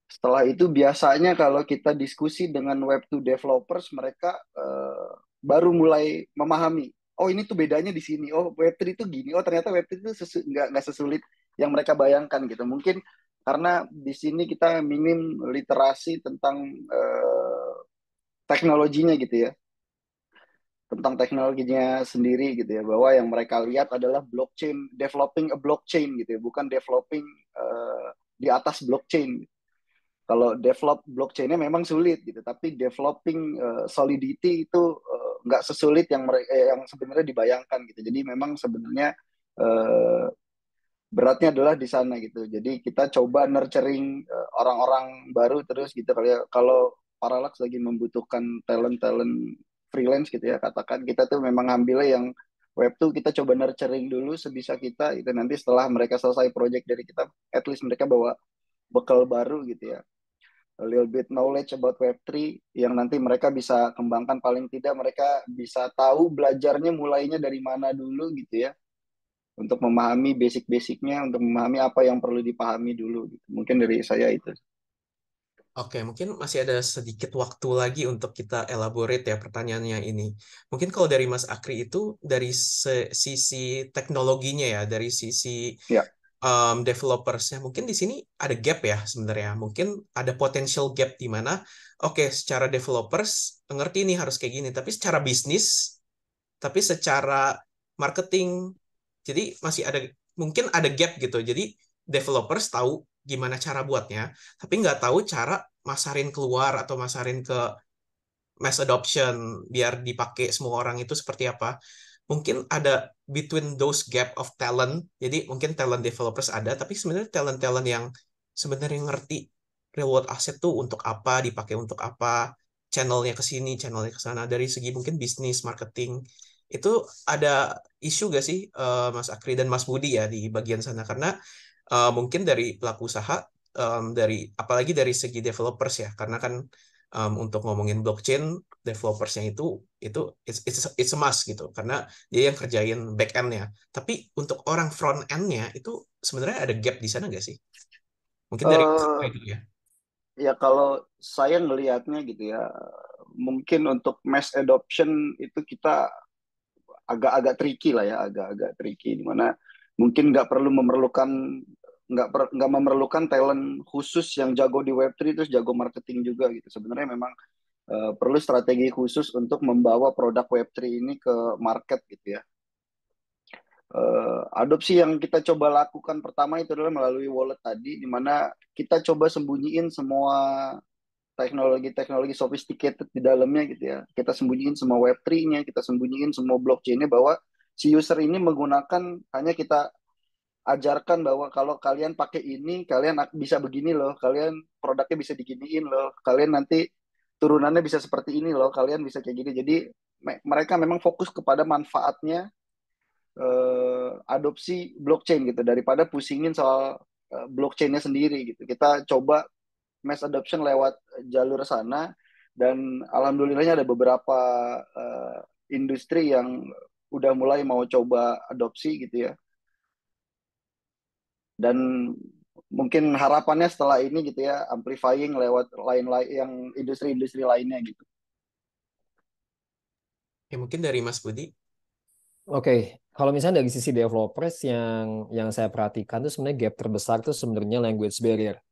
Setelah itu biasanya kalau kita diskusi dengan Web2 developers, mereka baru mulai memahami. Oh ini tuh bedanya di sini. Oh Web3 itu gini. Oh ternyata Web3 itu nggak sesulit yang mereka bayangkan gitu. Mungkin karena di sini kita minim literasi tentang teknologinya gitu ya, tentang teknologinya sendiri gitu ya, bahwa yang mereka lihat adalah blockchain, developing a blockchain gitu ya, bukan developing di atas blockchain. Kalau develop blockchainnya memang sulit gitu, tapi developing solidity itu nggak sesulit yang yang sebenarnya dibayangkan gitu. Jadi memang sebenarnya uh, beratnya adalah di sana gitu. Jadi kita coba nurturing orang-orang baru terus gitu kali ya. Kalau Parallax lagi membutuhkan talent-talent freelance gitu ya, katakan kita tuh memang ambilnya yang web tuh kita coba nurturing dulu sebisa kita itu, nanti setelah mereka selesai project dari kita, at least mereka bawa bekal baru gitu ya, a little bit knowledge about Web3 yang nanti mereka bisa kembangkan, paling tidak mereka bisa tahu belajarnya mulainya dari mana dulu gitu ya, untuk memahami basic-basicnya, untuk memahami apa yang perlu dipahami dulu gitu. Mungkin dari saya itu. Oke, mungkin masih ada sedikit waktu lagi untuk kita elaborate ya pertanyaannya ini. Mungkin kalau dari Mas Akri itu dari sisi teknologinya ya, dari sisi Ya, developersnya, mungkin di sini ada gap ya sebenarnya. Mungkin ada potential gap di mana, oke, secara developers ngerti nih harus kayak gini, tapi secara bisnis, tapi secara marketing, jadi masih ada, mungkin ada gap gitu. Jadi developers tahu gimana cara buatnya, tapi nggak tahu cara masarin keluar atau masarin ke mass adoption biar dipakai semua orang itu seperti apa. Mungkin ada between those gap of talent. Jadi mungkin talent developers ada, tapi sebenarnya talent-talent yang sebenarnya ngerti real world asset tuh untuk apa, dipakai untuk apa, channelnya ke sini, channelnya ke sana. Dari segi mungkin bisnis, marketing, itu ada isu gak sih Mas Akri dan Mas Budi ya di bagian sana? Karena mungkin dari pelaku usaha, dari apalagi dari segi developers ya, karena kan untuk ngomongin blockchain developersnya itu it's a must gitu karena dia yang kerjain back end-nya. Tapi untuk orang front end-nya itu sebenarnya ada gap di sana nggak sih? Mungkin dari uh, itu ya. ya kalau saya ngelihatnya gitu ya, mungkin untuk mass adoption itu kita agak-agak tricky lah ya, agak-agak tricky, di mana mungkin nggak memerlukan talent khusus yang jago di Web3 terus jago marketing juga gitu. Sebenarnya memang perlu strategi khusus untuk membawa produk Web3 ini ke market gitu ya. Adopsi yang kita coba lakukan pertama itu adalah melalui wallet tadi, di mana kita coba sembunyiin semua teknologi-teknologi sophisticated di dalamnya gitu ya. Kita sembunyiin semua Web3-nya, kita sembunyiin semua blockchain-nya, bahwa si user ini menggunakan, hanya kita ajarkan bahwa kalau kalian pakai ini, kalian bisa begini loh, kalian produknya bisa diginiin loh, kalian nanti turunannya bisa seperti ini loh, kalian bisa kayak gini. Jadi mereka memang fokus kepada manfaatnya adopsi blockchain gitu, daripada pusingin soal blockchainnya sendiri gitu. Kita coba mass adoption lewat jalur sana, dan alhamdulillahnya ada beberapa industri yang udah mulai mau coba adopsi gitu ya. Dan mungkin harapannya setelah ini gitu ya, amplifying lewat lain-lain yang industri-industri lainnya gitu. Ya mungkin dari Mas Budi. Oke, kalau misalnya dari sisi developers yang saya perhatikan tuh sebenarnya gap terbesar tuh sebenarnya language barrier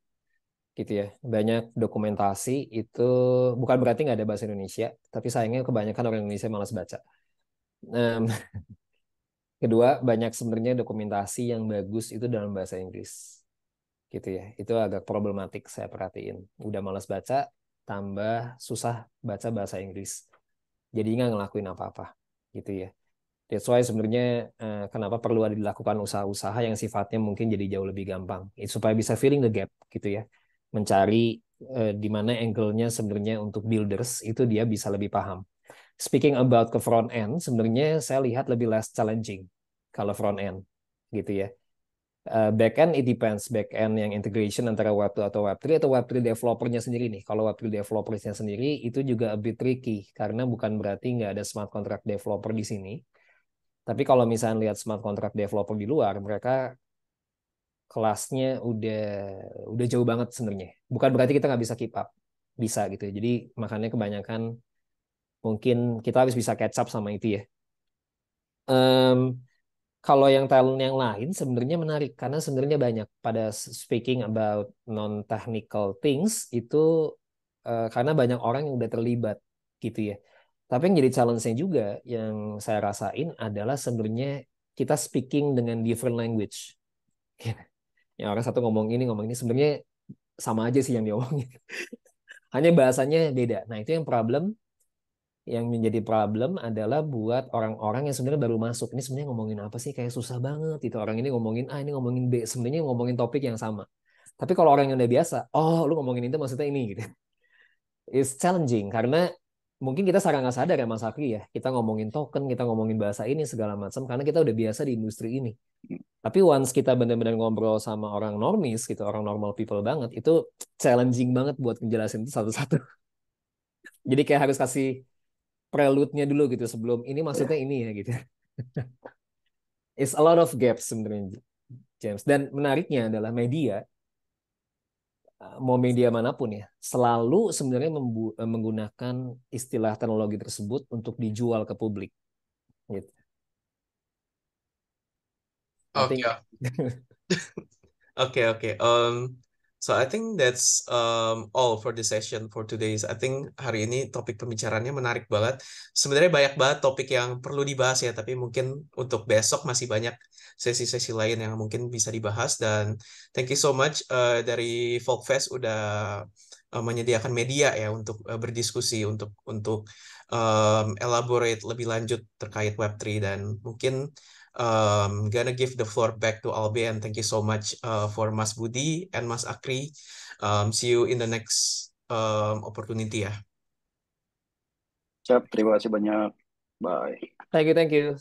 gitu ya. Banyak dokumentasi itu bukan berarti nggak ada bahasa Indonesia, tapi sayangnya kebanyakan orang Indonesia malas baca. Em, Kedua, banyak sebenarnya dokumentasi yang bagus itu dalam bahasa Inggris gitu ya. Itu agak problematik saya perhatiin. Udah malas baca, tambah susah baca bahasa Inggris. Jadi nggak ngelakuin apa-apa gitu ya. That's why sebenarnya kenapa perlu ada dilakukan usaha-usaha yang sifatnya mungkin jadi jauh lebih gampang. Supaya bisa filling the gap gitu ya. Mencari di mana angle-nya sebenarnya untuk builders itu dia bisa lebih paham. Speaking about ke front end, sebenarnya saya lihat lebih less challenging kalau front end gitu ya. Back end it depends, back end yang integration antara Web2 atau Web3 atau Web3 developernya sendiri nih. Kalau Web3 developersnya sendiri itu juga a bit tricky karena bukan berarti nggak ada smart contract developer di sini. Tapi kalau misalnya lihat smart contract developer di luar, mereka kelasnya udah jauh banget sebenarnya. Bukan berarti kita nggak bisa keep up, bisa gitu. Jadi makanya kebanyakan mungkin kita harus bisa catch up sama itu ya. Em, Kalau yang talent yang lain sebenarnya menarik karena sebenarnya banyak pada speaking about non-technical things itu karena banyak orang yang udah terlibat gitu ya. Tapi yang jadi challenge-nya juga yang saya rasain adalah sebenarnya kita speaking dengan different language. Yang orang satu ngomong ini sebenarnya sama aja sih yang diomongin. Hanya bahasanya beda. Nah, itu yang problem. Yang menjadi problem adalah buat orang-orang yang sebenarnya baru masuk. Ini sebenarnya ngomongin apa sih? Kayak susah banget itu. Orang ini ngomongin A, ini ngomongin B. Sebenarnya ngomongin topik yang sama. Tapi kalau orang yang udah biasa, oh lu ngomongin itu maksudnya ini gitu. It's challenging karena mungkin kita sadar nggak sadar ya Mas Akri ya. Kita ngomongin token, kita ngomongin bahasa ini segala macam karena kita udah biasa di industri ini. Tapi once kita benar-benar ngobrol sama orang normis gitu, orang normal people banget, itu challenging banget buat ngejelasin itu satu-satu. Jadi kayak harus kasih prelude-nya dulu gitu sebelum ini Ya, maksudnya ini ya gitu. It's a lot of gaps sebenarnya James. Dan menariknya adalah media, mau media manapun ya, selalu sebenarnya menggunakan istilah teknologi tersebut untuk dijual ke publik. Gitu. I Oke, think oke. So I think that's all for the session for today's. I think hari ini topik pembicaraannya menarik banget. Sebenarnya banyak banget topik yang perlu dibahas ya, tapi mungkin untuk besok masih banyak sesi-sesi lain yang mungkin bisa dibahas. Dan thank you so much dari Folkfest udah menyediakan media ya untuk berdiskusi, untuk elaborate lebih lanjut terkait Web3 dan mungkin gonna give the floor back to Albe and thank you so much for Mas Budi and Mas Akri. See you in the next opportunity ya. siap. Terima kasih banyak. Bye. thank you.